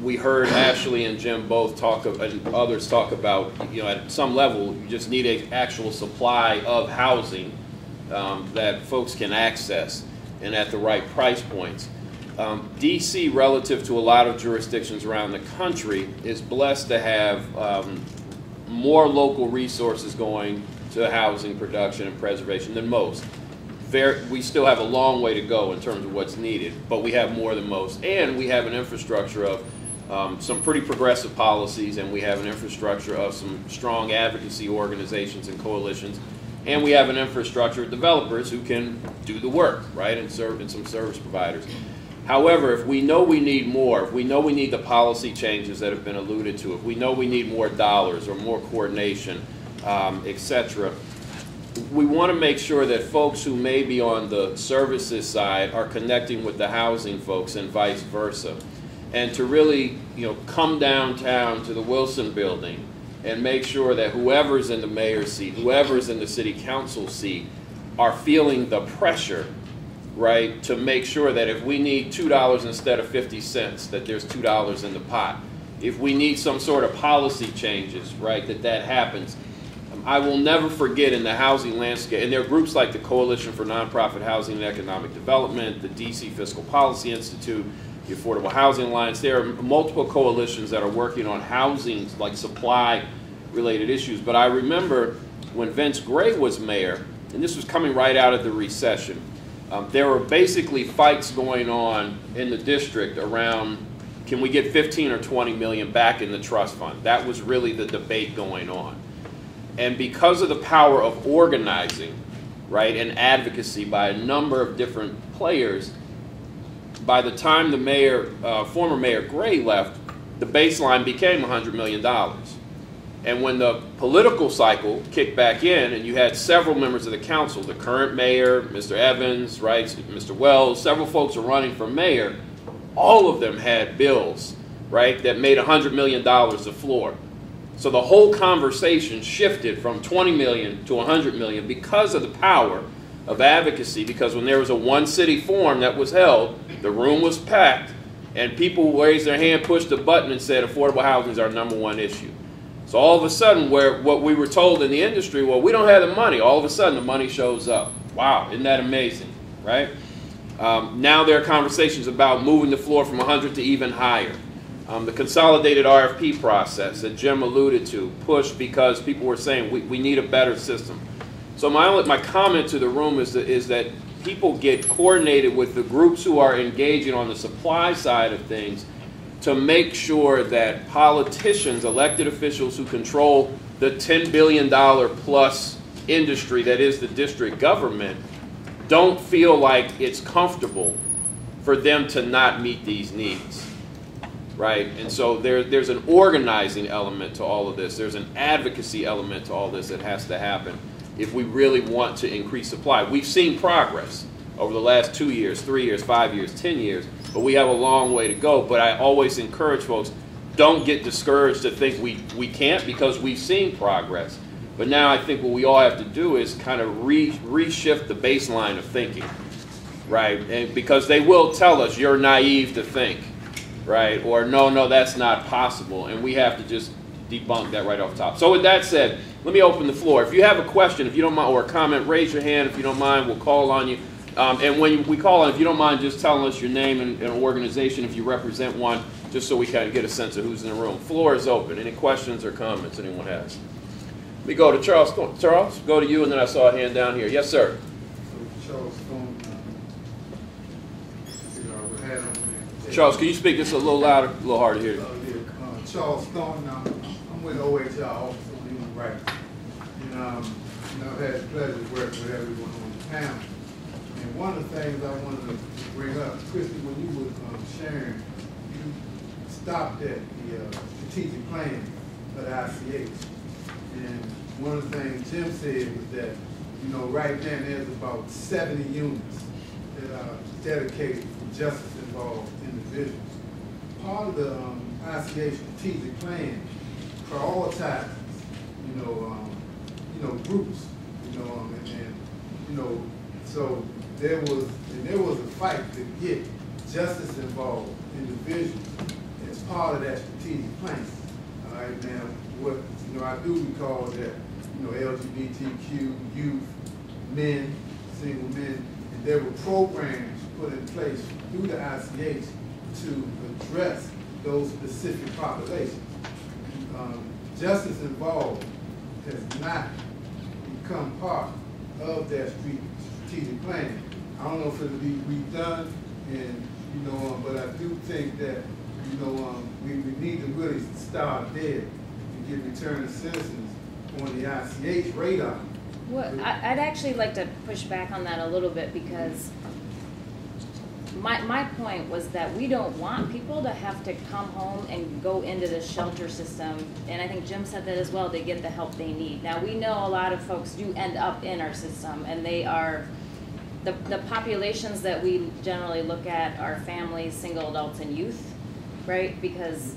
We heard Ashley and Jim both talk, and others talk about, you know, at some level, you just need an actual supply of housing that folks can access and at the right price points. DC, relative to a lot of jurisdictions around the country, is blessed to have more local resources going to housing production and preservation than most. We still have a long way to go in terms of what's needed, but we have more than most, and we have an infrastructure of some pretty progressive policies, and we have an infrastructure of some strong advocacy organizations and coalitions, and we have an infrastructure of developers who can do the work, right, and some service providers. However, if we know we need more, if we know we need the policy changes that have been alluded to, if we know we need more dollars or more coordination, etc., we want to make sure that folks who may be on the services side are connecting with the housing folks and vice versa. And to really, come downtown to the Wilson building and make sure that whoever's in the mayor's seat, whoever's in the city council seat, are feeling the pressure, right, to make sure that if we need $2 instead of 50 cents, that there's $2 in the pot. If we need some sort of policy changes, right, that happens. I will never forget in the housing landscape, and there are groups like the Coalition for Nonprofit Housing and Economic Development, the DC Fiscal Policy Institute, the Affordable Housing Alliance. There are multiple coalitions that are working on housing, like supply-related issues. But I remember when Vince Gray was mayor, and this was coming right out of the recession, there were basically fights going on in the district around, can we get 15 or 20 million back in the trust fund? That was really the debate going on. And because of the power of organizing, right, and advocacy by a number of different players, by the time the mayor, former Mayor Gray left, the baseline became $100 million. And when the political cycle kicked back in, and you had several members of the council, the current mayor, Mr. Evans, right, Mr. Wells, several folks are running for mayor, all of them had bills, right, that made $100 million the floor. So the whole conversation shifted from 20 million to 100 million because of the power of advocacy, because when there was a one city forum that was held, the room was packed, and people raised their hand, pushed a button, and said affordable housing is our #1 issue. So all of a sudden, what we were told in the industry, well, we don't have the money, all of a sudden the money shows up. Wow, isn't that amazing, right? Now there are conversations about moving the floor from 100 to even higher. The consolidated RFP process that Jim alluded to pushed because people were saying we need a better system. So my comment to the room is that people get coordinated with the groups who are engaging on the supply side of things to make sure that politicians, elected officials who control the $10 billion plus industry that is the district government, don't feel like it's comfortable for them to not meet these needs. Right, and so there's an organizing element to all of this. There's an advocacy element to all this that has to happen if we really want to increase supply. We've seen progress over the last 2 years, 3 years, 5 years, 10 years, but we have a long way to go. But I always encourage folks, don't get discouraged to think we can't, because we've seen progress. But now I think what we all have to do is kind of reshift the baseline of thinking, right? And because they will tell us you're naive to think, right? Or no, that's not possible. And we have to just debunk that right off the top. So with that said, let me open the floor. If you have a question, if you don't mind, or a comment, raise your hand. If you don't mind, we'll call on you. And when we call on, if you don't mind just telling us your name and organization, if you represent one, just so we kind of get a sense of who's in the room. Floor is open. Any questions or comments anyone has? Let me go to Charles. Charles, go to you, and then I saw a hand down here. Yes, sir. Charles Stone. Charles, can you speak just a little louder, a little harder to hear? Charles Stone. I'm with OHR, Office on Human Rights. And I've had the pleasure to work with everyone on the panel. And one of the things I wanted to bring up, Kristy, when you were sharing, you stopped at the strategic plan for the ICH. And one of the things Jim said was that, right now there's about 70 units that are dedicated for justice involved individuals. Part of the ICH strategic plan prioritizes, groups, so there was a fight to get justice involved individuals as part of that strategic plan. All right, now what I do recall that LGBTQ youth, men, single men, and there were programs put in place through the ICH to address those specific populations. Justice involved has not become part of that strategic plan. I don't know if it'll be redone, and but I do think that we need to really start there to get returning citizens on the ICH radar. Well, I'd actually like to push back on that a little bit, because my point was that we don't want people to have to come home and go into the shelter system, and I think Jim said that as well, to get the help they need. Now, we know a lot of folks do end up in our system, and they are, the populations that we generally look at are families, single adults, and youth, right? Because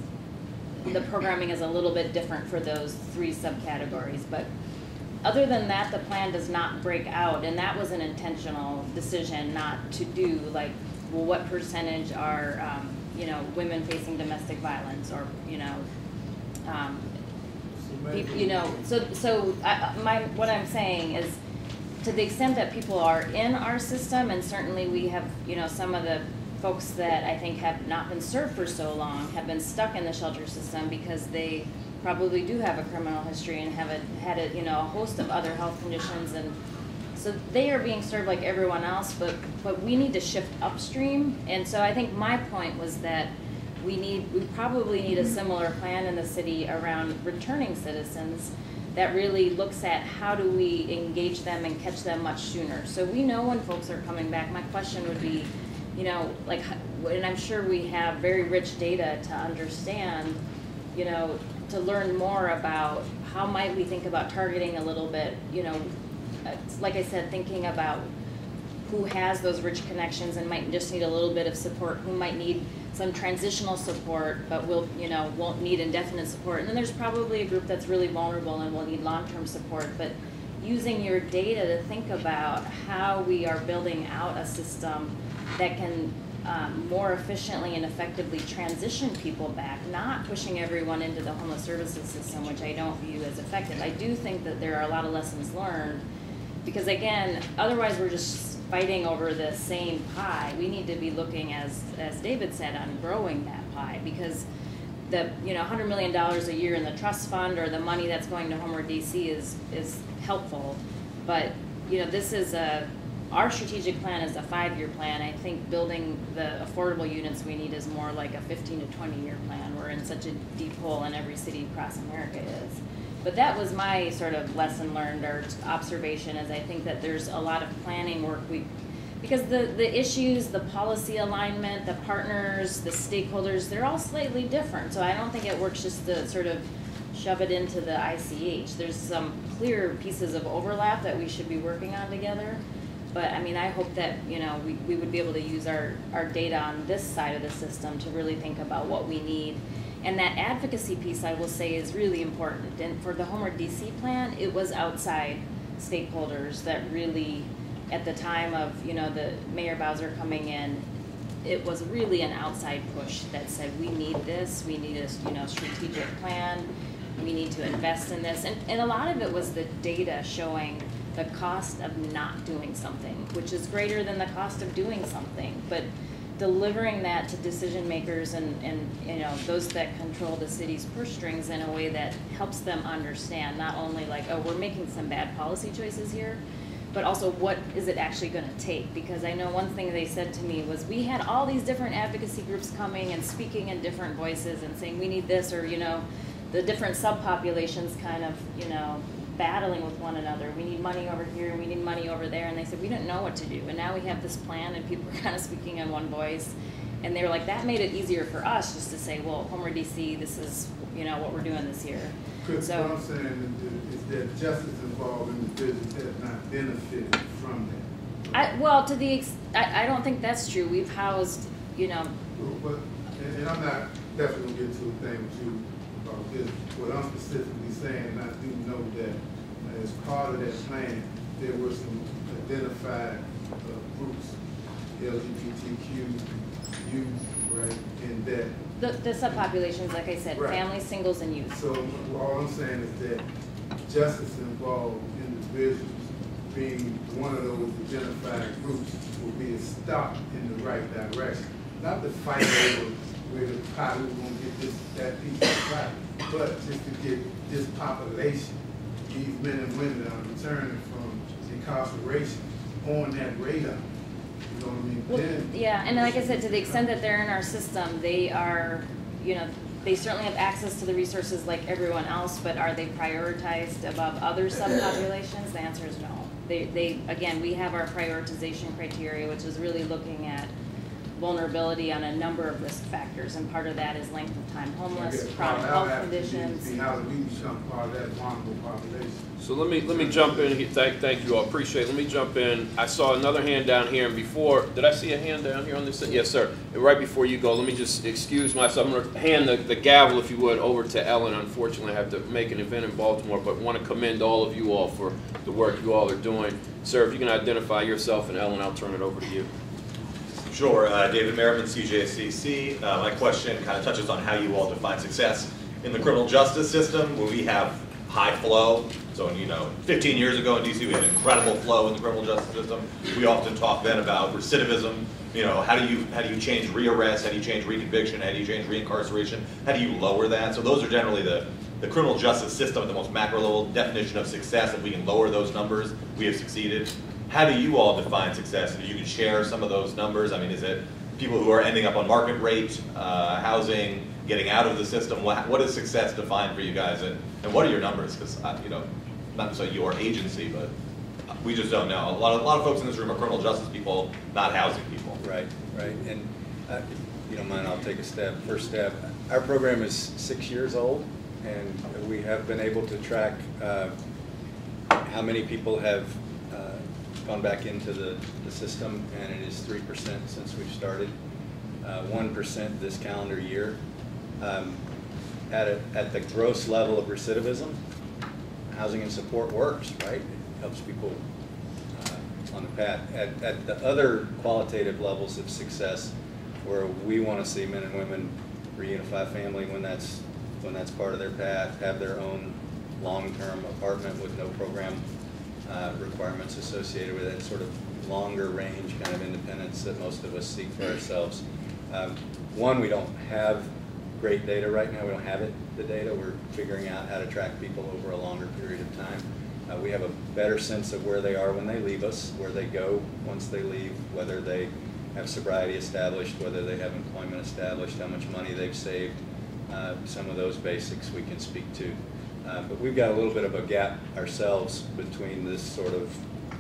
the programming is a little bit different for those three subcategories. But other than that, the plan does not break out, and that was an intentional decision not to do, like, well, what percentage are, you know, women facing domestic violence, or, you know, what I'm saying is, to the extent that people are in our system, and certainly we have, you know, some of the folks that I think have not been served for so long have been stuck in the shelter system because they probably do have a criminal history and have had a, you know, a host of other health conditions, and so they are being served like everyone else, but we need to shift upstream. And so I think my point was that we probably need a similar plan in the city around returning citizens that really looks at how do we engage them and catch them much sooner. So we know when folks are coming back. My question would be, you know, like, and I'm sure we have very rich data to understand, you know, to learn more about how might we think about targeting a little bit, you know, like I said, thinking about who has those rich connections and might just need a little bit of support, who might need some transitional support, but won't need indefinite support. And then there's probably a group that's really vulnerable and will need long-term support. But using your data to think about how we are building out a system that can more efficiently and effectively transition people back, not pushing everyone into the homeless services system, which I don't view as effective. I do think that there are a lot of lessons learned, because again, otherwise we're just fighting over the same pie. We need to be looking, as David said, on growing that pie, because the $100 million a year in the trust fund, or the money that's going to Homeward DC is helpful, but this is our strategic plan is a 5-year plan. I think building the affordable units we need is more like a 15 to 20-year plan. We're in such a deep hole, and every city across America is. But that was my sort of lesson learned or observation, is I think that there's a lot of planning work because the issues, the policy alignment, the partners, the stakeholders, they're all slightly different. So I don't think it works just to sort of shove it into the ICH. There's some clear pieces of overlap that we should be working on together. But I mean, I hope that we would be able to use our data on this side of the system to really think about what we need. And that advocacy piece, I will say, is really important. And for the Homeward DC plan, it was outside stakeholders that really, at the time of the Mayor Bowser coming in, it was really an outside push that said, we need this, we need a strategic plan, we need to invest in this. And a lot of it was the data showing the cost of not doing something, which is greater than the cost of doing something. But delivering that to decision makers and those that control the city's purse strings in a way that helps them understand not only like, oh, we're making some bad policy choices here, but also what is it actually going to take? Because I know one thing they said to me was, we had all these different advocacy groups coming and speaking in different voices and saying we need this, or the different subpopulations kind of battling with one another. We need money over here and we need money over there, and they said we didn't know what to do, and now we have this plan and people are kind of speaking in one voice, and they were like, that made it easier for us just to say, well, Homeward DC, this is what we're doing this year. Chris, so what I'm saying is that justice involved individuals have not benefited from that. I don't think that's true. We've housed But, and I'm not definitely going to get to a thing with you about this. What I'm specifically saying, and I do know that as part of that plan, there were some identified groups, LGBTQ, youth, right, and that. The subpopulations, like I said, right. Families, singles, and youth. So all I'm saying is that justice involved individuals being one of those identified groups will be a stop in the right direction. Not to fight over where the pot who's going to get that piece of the pie, but just to get this population, these men and women that are returning from incarceration, on that radar. You know what I mean? Well, yeah, and like I said, to the extent that they're in our system, they are you know, they certainly have access to the resources like everyone else, but are they prioritized above other subpopulations? The answer is no. Again, we have our prioritization criteria, which is really looking at vulnerability on a number of risk factors, and part of that is length of time homeless, chronic health conditions. How do we become part of that vulnerable population? So let me jump in here. Thank you all. Appreciate it. Let me jump in. I saw another hand down here, and before, did I see a hand down here on this? Yes, sir. And right before you go, let me just excuse myself. I'm going to hand the gavel, if you would, over to Ellen. Unfortunately, I have to make an event in Baltimore, but want to commend all of you all for the work you all are doing. Sir, if you can identify yourself, and Ellen, I'll turn it over to you. Sure. David Merriman, CJCC. My question kind of touches on how you all define success in the criminal justice system, where we have high flow. So, 15 years ago in DC, we had incredible flow in the criminal justice system. We often talk then about recidivism. How do you change rearrest? How do you change reconviction? How do you change reincarceration? How do you lower that? So those are generally the criminal justice system at the most macro level definition of success. If we can lower those numbers, we have succeeded. How do you all define success? If you could share some of those numbers, I mean, is it people who are ending up on market rate, housing, getting out of the system? What is success defined for you guys, and what are your numbers? Because not necessarily your agency, but we just don't know. A lot of folks in this room are criminal justice people, not housing people. Right. And if you don't mind, I'll take a stab. First stab. Our program is 6 years old, and we have been able to track how many people have gone back into the system, and it is 3% since we've started, 1% this calendar year. At the gross level of recidivism, housing and support works, right? It helps people on the path. At the other qualitative levels of success, where we want to see men and women reunify family when that's part of their path, have their own long-term apartment with no program requirements associated with it, sort of longer range kind of independence that most of us seek for ourselves. One, we don't have great data right now. We don't have the data. We're figuring out how to track people over a longer period of time. We have a better sense of where they are when they leave us, where they go once they leave, whether they have sobriety established, whether they have employment established, how much money they've saved. Some of those basics we can speak to. But we've got a little bit of a gap ourselves between this sort of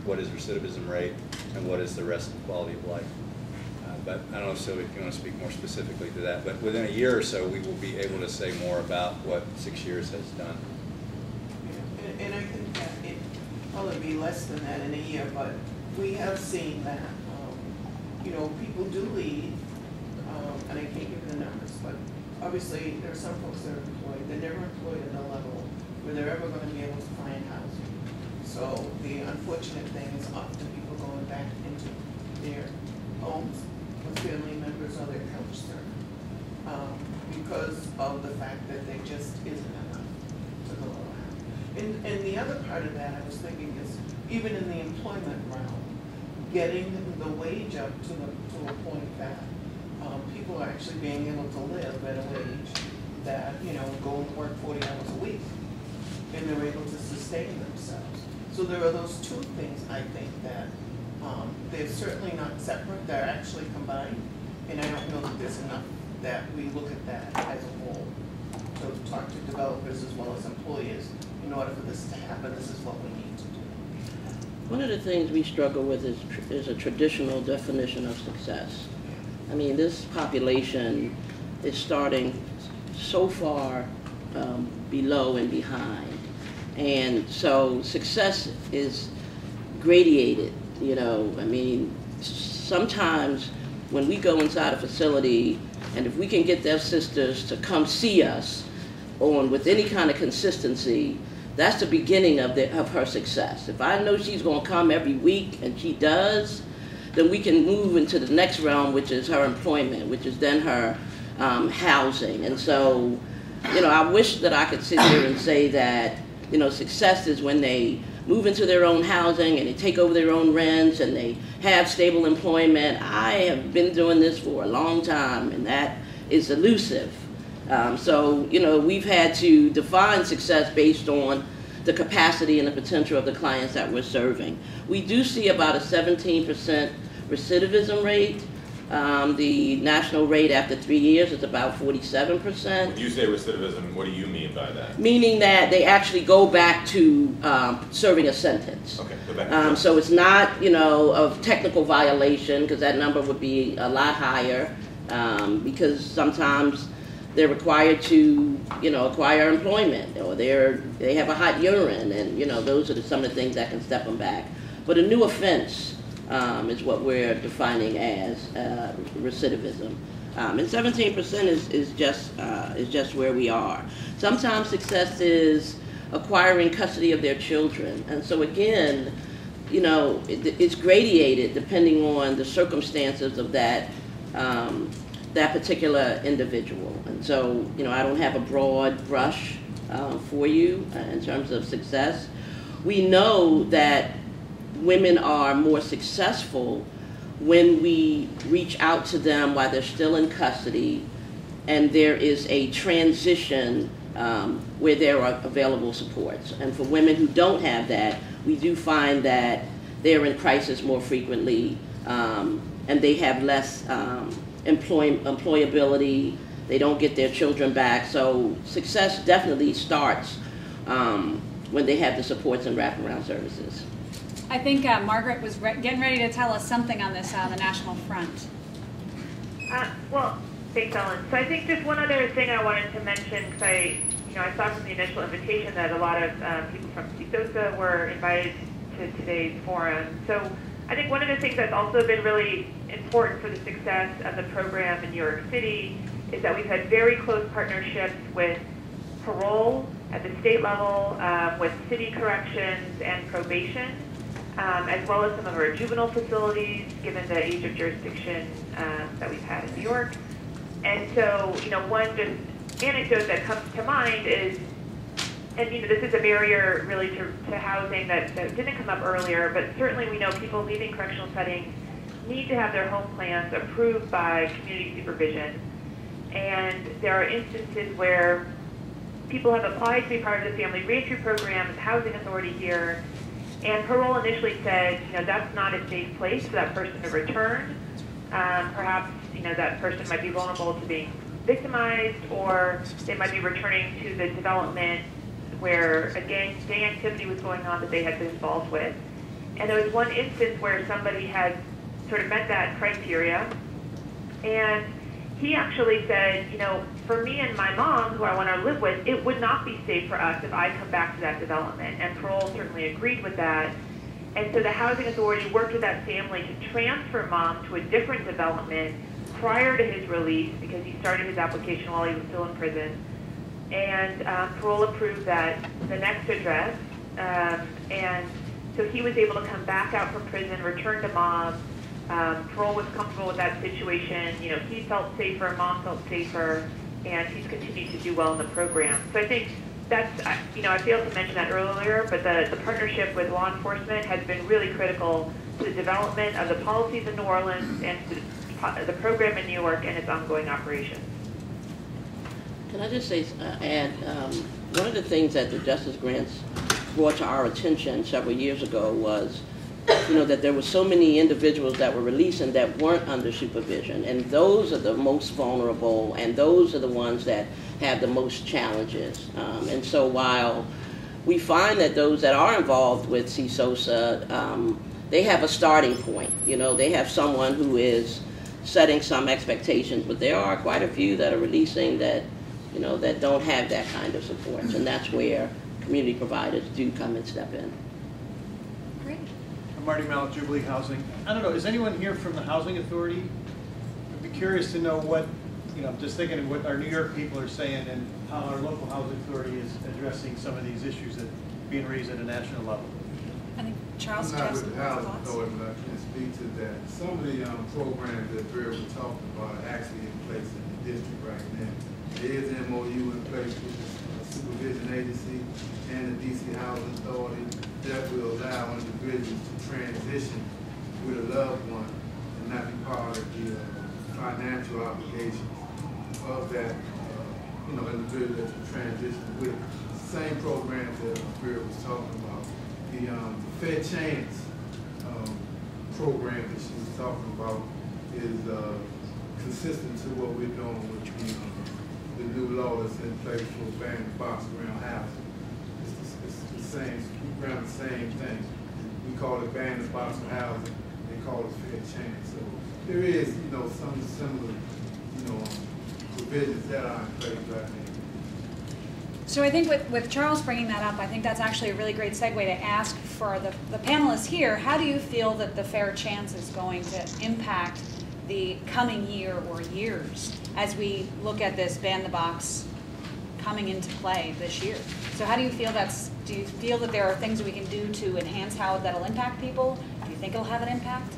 what is recidivism rate and what is the rest of quality of life. But I don't know, Sylvia, if you want to speak more specifically to that. But within a year or so, we will be able to say more about what 6 years has done. Yeah, and I think that it probably be less than that in a year, but we have seen that, people do leave, and I can't give you the numbers, but obviously there are some folks that are employed. They're never employed at a level where they're ever going to be able to find housing. So the unfortunate thing is often people going back into their homes with family members or their couch surfing because of the fact that there just isn't enough to go around. And the other part of that I was thinking is even in the employment realm, getting the wage up to a point that people are actually being able to live at a wage that, go and work 40 hours a week, and they're able to sustain themselves. So there are those two things, I think, that they're certainly not separate, they're actually combined, and I don't know that there's enough that we look at that as a whole. So talk to developers as well as employers, in order for this to happen, this is what we need to do. One of the things we struggle with is a traditional definition of success. I mean, this population is starting so far below and behind. And so success is gradated, I mean, sometimes when we go inside a facility, and if we can get their sisters to come see us with any kind of consistency, that's the beginning of her success. If I know she's going to come every week, and she does, then we can move into the next realm, which is her employment, which is then her housing. And so, I wish that I could sit here and say that, success is when they move into their own housing and they take over their own rents and they have stable employment. I have been doing this for a long time, and that is elusive. So, we've had to define success based on the capacity and the potential of the clients that we're serving. We do see about a 17% recidivism rate, The national rate after 3 years is about 47%. When you say recidivism, what do you mean by that? Meaning that they actually go back to serving a sentence. Okay, go back. So it's not, you know, of technical violation, because that number would be a lot higher, because sometimes they're required to, you know, acquire employment, or they have a hot urine, and, you know, those are some of the things that can step them back. But a new offense is what we're defining as recidivism. And 17% is just where we are. Sometimes success is acquiring custody of their children. And so again, you know, it's gradated depending on the circumstances of that particular individual. And so, you know, I don't have a broad brush for you in terms of success. We know that women are more successful when we reach out to them while they're still in custody and there is a transition where there are available supports. And for women who don't have that, we do find that they're in crisis more frequently, and they have less employability. They don't get their children back. So success definitely starts when they have the supports and wraparound services. I think Margaret was getting ready to tell us something on this on the national front. Well, thanks, Ellen. So I think just one other thing I wanted to mention, because I saw from the initial invitation that a lot of people from CJCC were invited to today's forum. So I think one of the things that's also been really important for the success of the program in New York City is that we've had very close partnerships with parole at the state level, with city corrections and probation, as well as some of our juvenile facilities, given the age of jurisdiction that we've had in New York. And so, you know, one just anecdote that comes to mind is, and you know, this is a barrier really to housing that didn't come up earlier, but certainly we know people leaving correctional settings need to have their home plans approved by community supervision. And there are instances where people have applied to be part of the family reentry program as housing authority here, and parole initially said, you know, that's not a safe place for that person to return. Perhaps, you know, that person might be vulnerable to being victimized, or they might be returning to the development where a gang activity was going on that they had been involved with. And there was one instance where somebody had sort of met that criteria, and he actually said, you know, for me and my mom, who I want to live with, it would not be safe for us if I come back to that development. And parole certainly agreed with that. And so the housing authority worked with that family to transfer mom to a different development prior to his release, because he started his application while he was still in prison. And parole approved that, the next address. And so he was able to come back out from prison, return to mom. Parole was comfortable with that situation. You know, he felt safer, mom felt safer, and he's continued to do well in the program. So I think that's, you know, I failed to mention that earlier, but the partnership with law enforcement has been really critical to the development of the policies in New Orleans and to the program in New York and its ongoing operations. Can I just say, add, one of the things that the Justice Grants brought to our attention several years ago was, you know, that there were so many individuals that were releasing that weren't under supervision, and those are the most vulnerable, and those are the ones that have the most challenges. And so while we find that those that are involved with CJCC, they have a starting point. You know, they have someone who is setting some expectations, but there are quite a few that are releasing that, you know, that don't have that kind of support, and that's where community providers do come and step in. Great. I'm Marty Mallett, Jubilee Housing. I don't know, is anyone here from the Housing Authority? I'd be curious to know what, you know, just thinking of what our New York people are saying and how our local housing authority is addressing some of these issues that are being raised at a national level. I think Charles I'm not has with some the housing thoughts. authority, but I can speak to that. Some of the programs that Vera was talking about are actually in place in the district right now. There is an MOU in place with the supervision agency and the DC Housing Authority that will allow individuals to transition with a loved one and not be part of the financial obligations of that you know, individual that you transition with. Same programs that Vera was talking about. The Fair Chance program that she was talking about consistent to what we're doing with the new law that's in place for banning box around housing. It's the same, around the same thing. We call it banning box housing. They call it fair chance. So there is, some similar, provisions that are in place right now. So I think with Charles bringing that up, I think that's actually a really great segue to ask for the panelists here, how do you feel that the fair chance is going to impact the coming year or years as we look at this ban the box coming into play this year? So how do you feel do you feel that there are things that we can do to enhance how that'll impact people? Do you think it'll have an impact?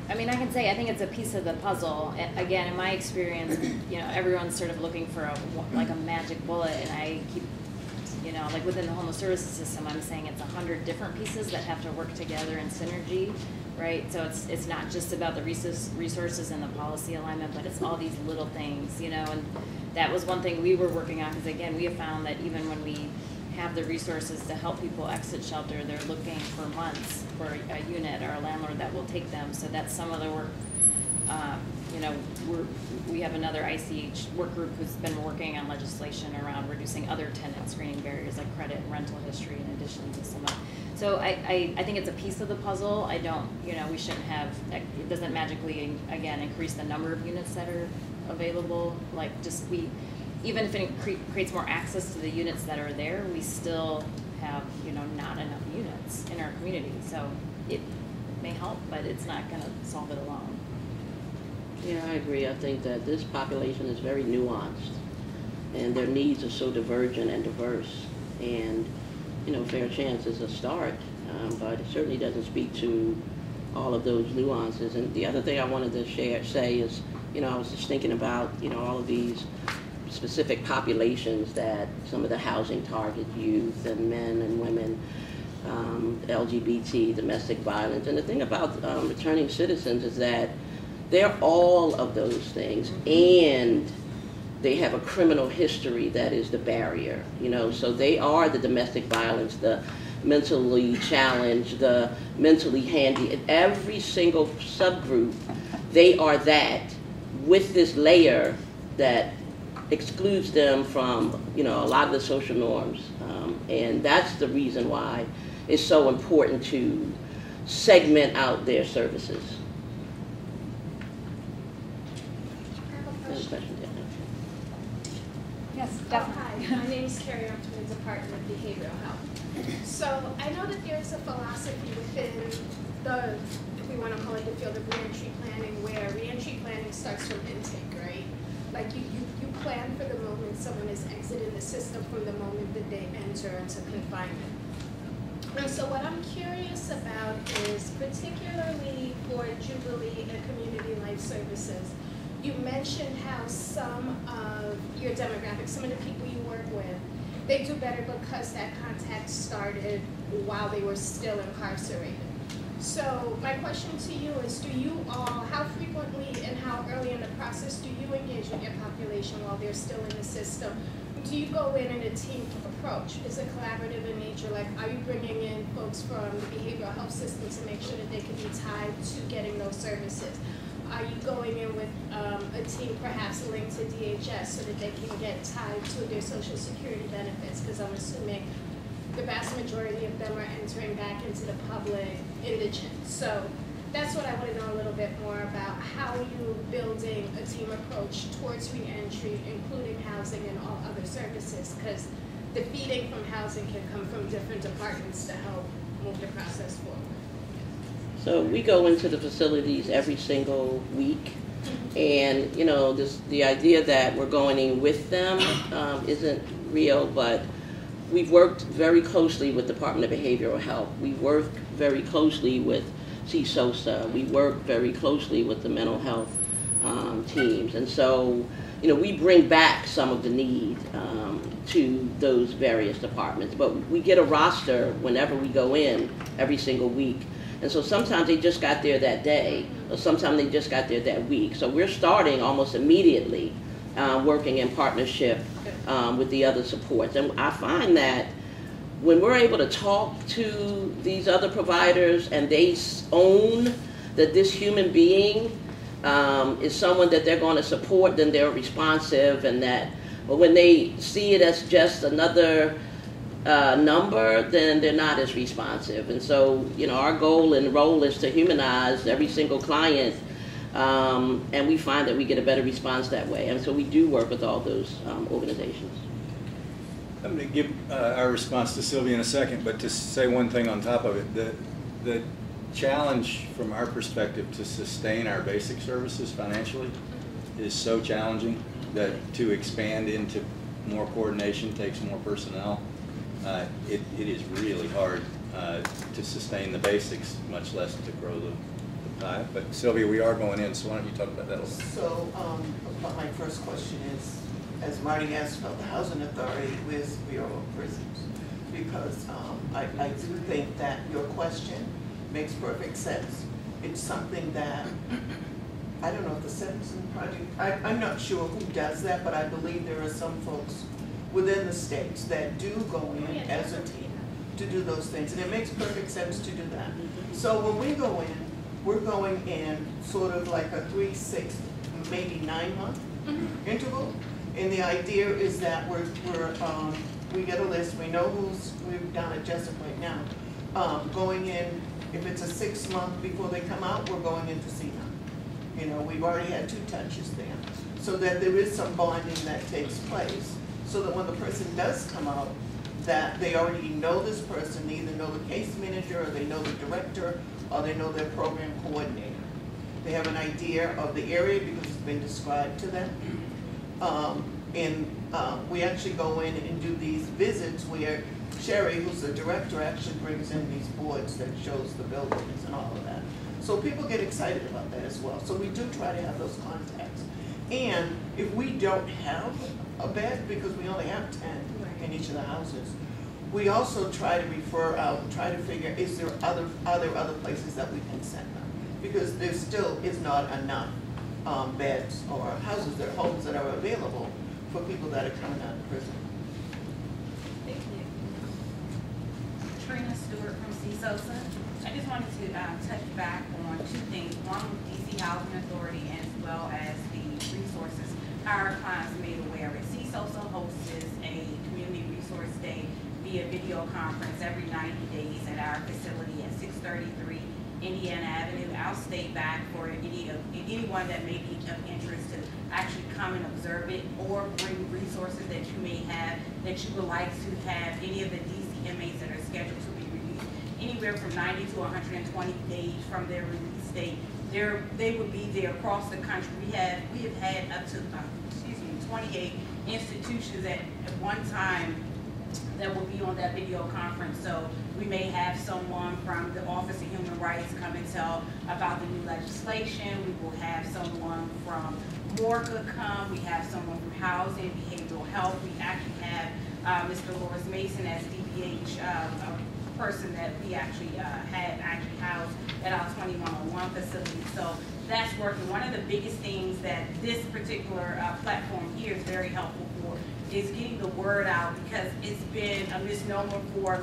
I mean, I can say I think it's a piece of the puzzle. Again, in my experience, everyone's sort of looking for a magic bullet, and I keep, like within the homeless services system, I'm saying it's 100 different pieces that have to work together in synergy, right? So it's not just about the resources and the policy alignment, but it's all these little things, and that was one thing we were working on, because again, we have found that even when we have the resources to help people exit shelter, they're looking for months for a unit or a landlord that will take them. So that's some of the work. We have another ICH work group who's been working on legislation around reducing other tenant screening barriers like credit and rental history in addition to some of. So I think it's a piece of the puzzle. I don't, we shouldn't have, it doesn't magically, again, increase the number of units that are available. Like even if it creates more access to the units that are there, we still have, not enough units in our community. So it may help, but it's not going to solve it alone. Yeah, I agree. I think that this population is very nuanced, and their needs are so divergent and diverse. And, fair chance is a start, but it certainly doesn't speak to all of those nuances. And the other thing I wanted to say is, I was just thinking about, all of these specific populations that some of the housing target, youth and men and women, LGBT, domestic violence. And the thing about returning citizens is that they're all of those things, and they have a criminal history that is the barrier, so they are the domestic violence, the mentally challenged, the mentally handy. In every single subgroup, they are that, with this layer that excludes them from, a lot of the social norms. And that's the reason why it's so important to segment out their services. Yes, definitely. Hi, my name is Carrie. I'm a partner of behavioral health. So I know that there's a philosophy within the, if we want to call it the field of reentry planning, where reentry planning starts from intake, right? Like you plan for the moment someone is exiting the system, from the moment that they enter into confinement. And so what I'm curious about is, particularly for Jubilee and Community Life Services, you mentioned how some of your demographics, some of the people you work with, they do better because that contact started while they were still incarcerated. So my question to you is, do you all, how frequently and how early in the process do you engage with your population while they're still in the system? Do you go in a team approach? Is it collaborative in nature? Like, are you bringing in folks from the behavioral health system to make sure that they can be tied to getting those services? Are you going in with a team perhaps linked to DHS so that they can get tied to their Social Security benefits? Because I'm assuming the vast majority of them are entering back into the public indigent. So that's what I want to know a little bit more about. How are you building a team approach towards reentry, including housing and all other services? Because the feeding from housing can come from different departments to help move the process forward. So we go into the facilities every single week, and the idea that we're going in with them isn't real, but we've worked very closely with the Department of Behavioral Health. We work very closely with CSOSA. We work very closely with the mental health teams, and so we bring back some of the need to those various departments, but we get a roster whenever we go in every single week. And so sometimes they just got there that day, or sometimes they just got there that week. So we're starting almost immediately working in partnership with the other supports. And I find that when we're able to talk to these other providers and they own that this human being is someone that they're going to support, then they're responsive, and that, but when they see it as just another number, then they're not as responsive. And so, you know, our goal and role is to humanize every single client, and we find that we get a better response that way. And so we do work with all those organizations. I'm going to give our response to Sylvia in a second, but to say one thing on top of it, the challenge from our perspective to sustain our basic services financially is so challenging that to expand into more coordination takes more personnel. It is really hard to sustain the basics, much less to grow the pie. But Sylvia, we are going in, so why don't you talk about that a little bit? So, my first question is, as Marty asked about the Housing Authority with Bureau of Prisons, because I do think that your question makes perfect sense. It's something that, I don't know if the Sentencing Project, I'm not sure who does that, but I believe there are some folks within the states that do go in as a team to do those things, and it makes perfect sense to do that. So when we go in, we're going in sort of like a 3, 6, maybe 9-month interval, and the idea is that we get a list, we know we've done it just right now, going in, if it's a 6-month before they come out, we're going in to see them. You know, we've already had 2 touches there, so that there is some bonding that takes place, so that when the person does come out, that they already know this person, they either know the case manager, or they know the director, or they know their program coordinator. They have an idea of the area because it's been described to them. We actually go in and do these visits where Sherry, who's the director, actually brings in these boards that shows the buildings and all of that. So people get excited about that as well. So we do try to have those contacts. And if we don't have a bed, because we only have 10 in each of the houses, we also try to refer out, try to figure, is there other places that we can send them? Because there still is not enough beds or houses, or homes that are available for people that are coming out of prison. Thank you. Trina Stewart from CJCC. I just wanted to touch back on 2 things. One, with DC Housing Authority, as well as the resources our clients made aware of it. CJCC hosts a community resource day via video conference every 90 days at our facility at 633 Indiana Avenue. I'll stay back for anyone that may be of interest to actually come and observe it, or bring resources that you may have that you would like to have any of the DC inmates that are scheduled to be released anywhere from 90 to 120 days from their release date. They would be there across the country. We have had up to 28 institutions at one time that will be on that video conference. So we may have someone from the Office of Human Rights come and tell about the new legislation. We will have someone from MORCA come. We have someone from Housing, Behavioral Health. We actually have Mr. Loris Mason as DBH, a person that we actually had housed at our 2101 facility. So that's working. One of the biggest things that this particular platform here is very helpful for is getting the word out, because it's been a misnomer for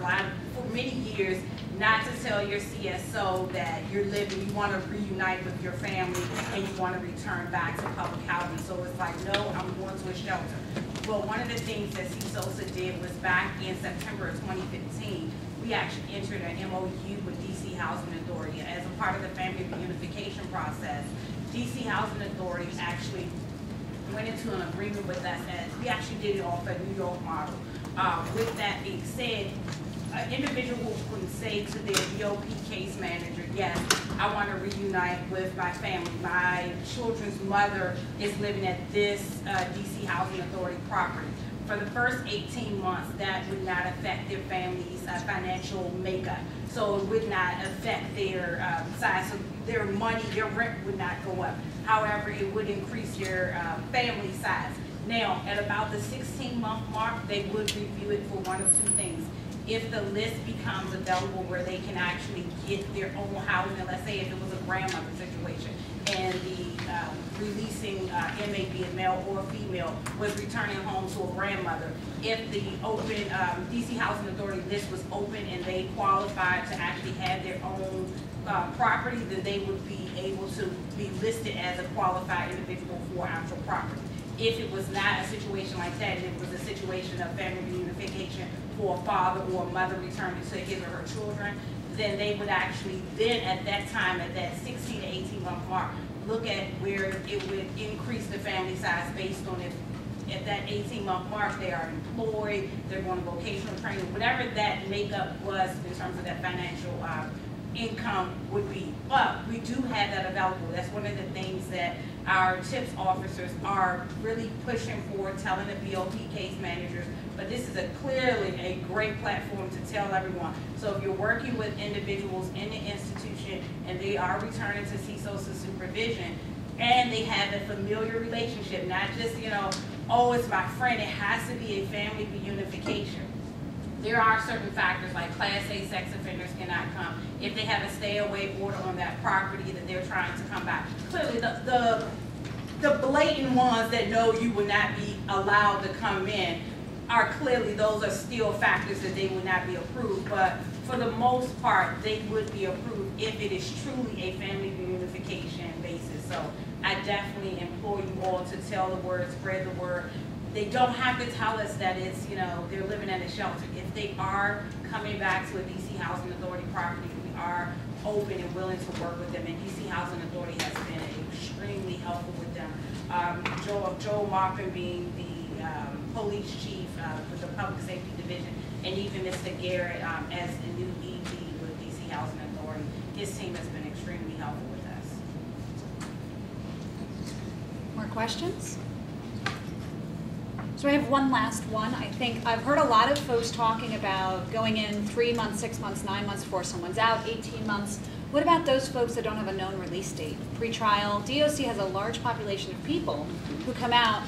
many years not to tell your CSO that you're living, you want to reunite with your family, and you want to return back to public housing. So it's like, no, I'm going to a shelter. Well, one of the things that CJCC did was back in September of 2015, we actually entered an MOU with DC Housing Authority as a part of the family reunification process. DC Housing Authority actually went into an agreement with us, as we actually did it off a New York model. With that being said, an individual can say to their BOP case manager, yes, I want to reunite with my family. My children's mother is living at this DC Housing Authority property. For the first 18 months, that would not affect their family's financial makeup. So it would not affect their size. So their money, their rent would not go up. However, it would increase your family size. Now, at about the 16-month mark, they would review it for one of 2 things. If the list becomes available where they can actually get their own housing, let's say if it was a grandmother situation, and the release missing inmate, be it male or female, was returning home to a grandmother. If the open DC Housing Authority list was open and they qualified to actually have their own property, then they would be able to be listed as a qualified individual for actual property. If it was not a situation like that, it was a situation of family reunification for a father or a mother returning to his or her children, then they would actually then at that time, at that 16 to 18 month mark, look at where it would increase the family size based on if at that 18-month mark they are employed, they're going to vocational training, whatever that makeup was in terms of that financial income would be. But we do have that available. That's one of the things that our TIPS officers are really pushing for, telling the BOP case managers. But this is clearly a great platform to tell everyone. So if you're working with individuals in the institution and they are returning to see social supervision, and they have a familiar relationship, not just, you know, oh, it's my friend, it has to be a family reunification. There are certain factors like Class A sex offenders cannot come. If they have a stay away order on that property that they're trying to come back. Clearly the blatant ones that know you will not be allowed to come in are clearly, those are still factors that they would not be approved. But for the most part, they would be approved if it is truly a family reunification basis. So I definitely implore you all to tell the word, spread the word. They don't have to tell us that it's, you know, they're living in a shelter. If they are coming back to a DC Housing Authority property, we are open and willing to work with them. And DC Housing Authority has been extremely helpful with them. Joe Martin being the police chief with the Public Safety Division, and even Mr. Garrett as the new ED with DC Housing Authority. His team has been extremely helpful with us. More questions? So I have one last one. I think I've heard a lot of folks talking about going in 3 months, 6 months, 9 months before someone's out, 18 months. What about those folks that don't have a known release date? Pre-trial, DOC has a large population of people who come out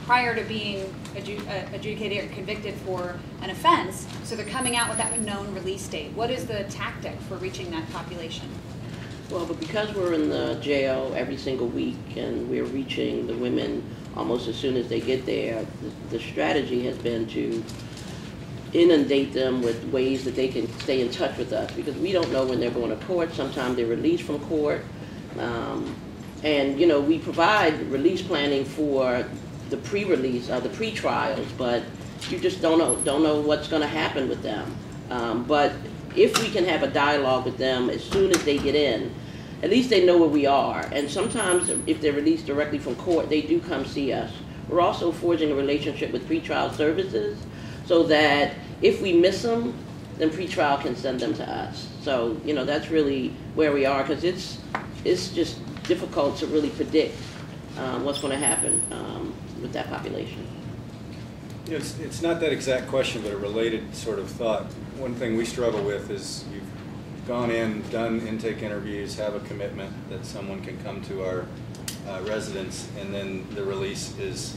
prior to being adjudicated or convicted for an offense, so they're coming out without a known release date. What is the tactic for reaching that population? Well, but because we're in the jail every single week and we're reaching the women almost as soon as they get there, the strategy has been to inundate them with ways that they can stay in touch with us, because we don't know when they're going to court. Sometimes they're released from court. And, you know, we provide release planning for the pre-release, the pre-trials, but you just don't know what's going to happen with them. But if we can have a dialogue with them as soon as they get in, at least they know where we are. And sometimes if they're released directly from court, they do come see us. We're also forging a relationship with pretrial services so that if we miss them, then pretrial can send them to us. So, you know, that's really where we are, because it's just difficult to really predict what's going to happen with that population. You know, it's not that exact question, but a related sort of thought. One thing we struggle with is you've gone in, done intake interviews, have a commitment that someone can come to our residence, and then the release is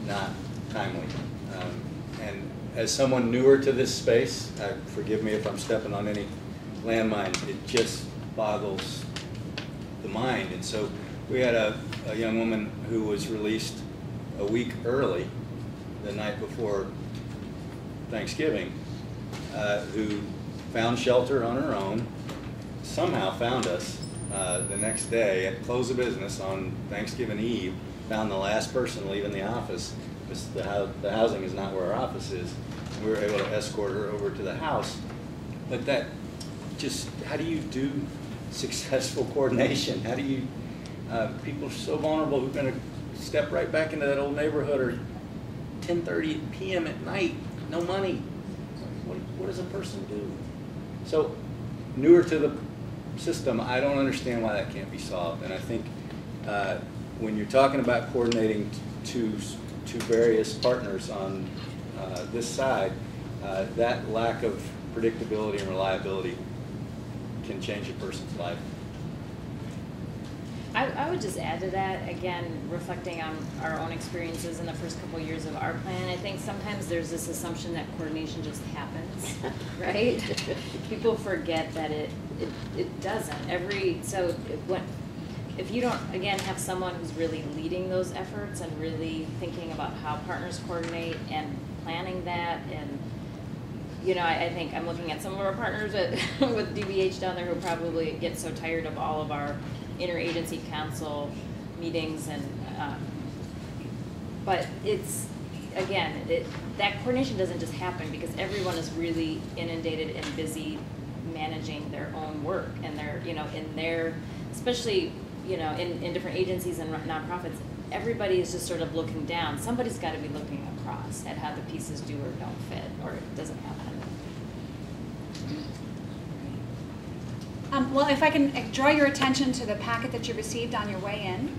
not timely. And as someone newer to this space, forgive me if I'm stepping on any landmines, it just boggles the mind. And so we had a young woman who was released a week early, the night before Thanksgiving, who found shelter on her own, somehow found us the next day at close of business on Thanksgiving Eve, found the last person leaving the office. The housing is not where our office is. We were able to escort her over to the house. But that just, how do you do successful coordination? How do you, people are so vulnerable who're going to step right back into that old neighborhood, or 10:30 p.m. at night, no money. What does a person do? So, newer to the system, I don't understand why that can't be solved. And I think when you're talking about coordinating to various partners on this side, that lack of predictability and reliability can change a person's life. I would just add to that, again, reflecting on our own experiences in the first couple of years of our plan. I think sometimes there's this assumption that coordination just happens, right? People forget that it doesn't. if you don't, again, have someone who's really leading those efforts and really thinking about how partners coordinate and planning that, and, you know, I think I'm looking at some of our partners with DBH down there who probably get so tired of all of our interagency council meetings, and but it's, again, that coordination doesn't just happen because everyone is really inundated and busy managing their own work, and they're, you know, in their, especially, you know, in different agencies and nonprofits, everybody is just sort of looking down. Somebody's got to be looking across at how the pieces do or don't fit, or it doesn't happen. Well, if I can draw your attention to the packet that you received on your way in.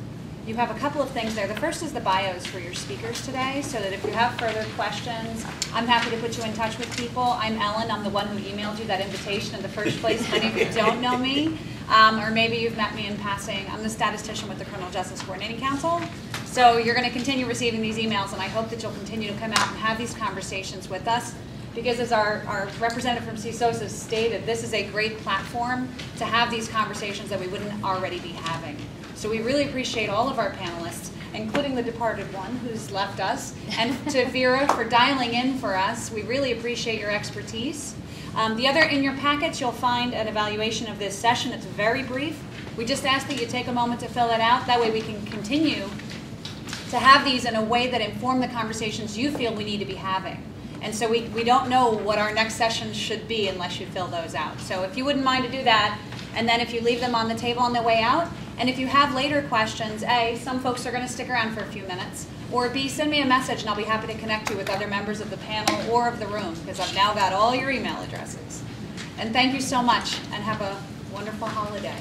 You have a couple of things there. The first is the bios for your speakers today, so that if you have further questions, I'm happy to put you in touch with people. I'm Ellen. I'm the one who emailed you that invitation in the first place. Many of you don't know me, or maybe you've met me in passing. I'm the statistician with the Criminal Justice Coordinating Council. So you're going to continue receiving these emails, and I hope that you'll continue to come out and have these conversations with us. Because as our representative from CSOSA stated, this is a great platform to have these conversations that we wouldn't already be having. So we really appreciate all of our panelists, including the departed one who's left us, and to Vera for dialing in for us. We really appreciate your expertise. The other, in your packets, you'll find an evaluation of this session. It's very brief. We just ask that you take a moment to fill it out. That way we can continue to have these in a way that inform the conversations you feel we need to be having. And so we don't know what our next session should be unless you fill those out. So if you wouldn't mind to do that, and then if you leave them on the table on the way out, and if you have later questions, A, some folks are going to stick around for a few minutes, or B, send me a message and I'll be happy to connect you with other members of the panel or of the room, because I've now got all your email addresses. And thank you so much, and have a wonderful holiday.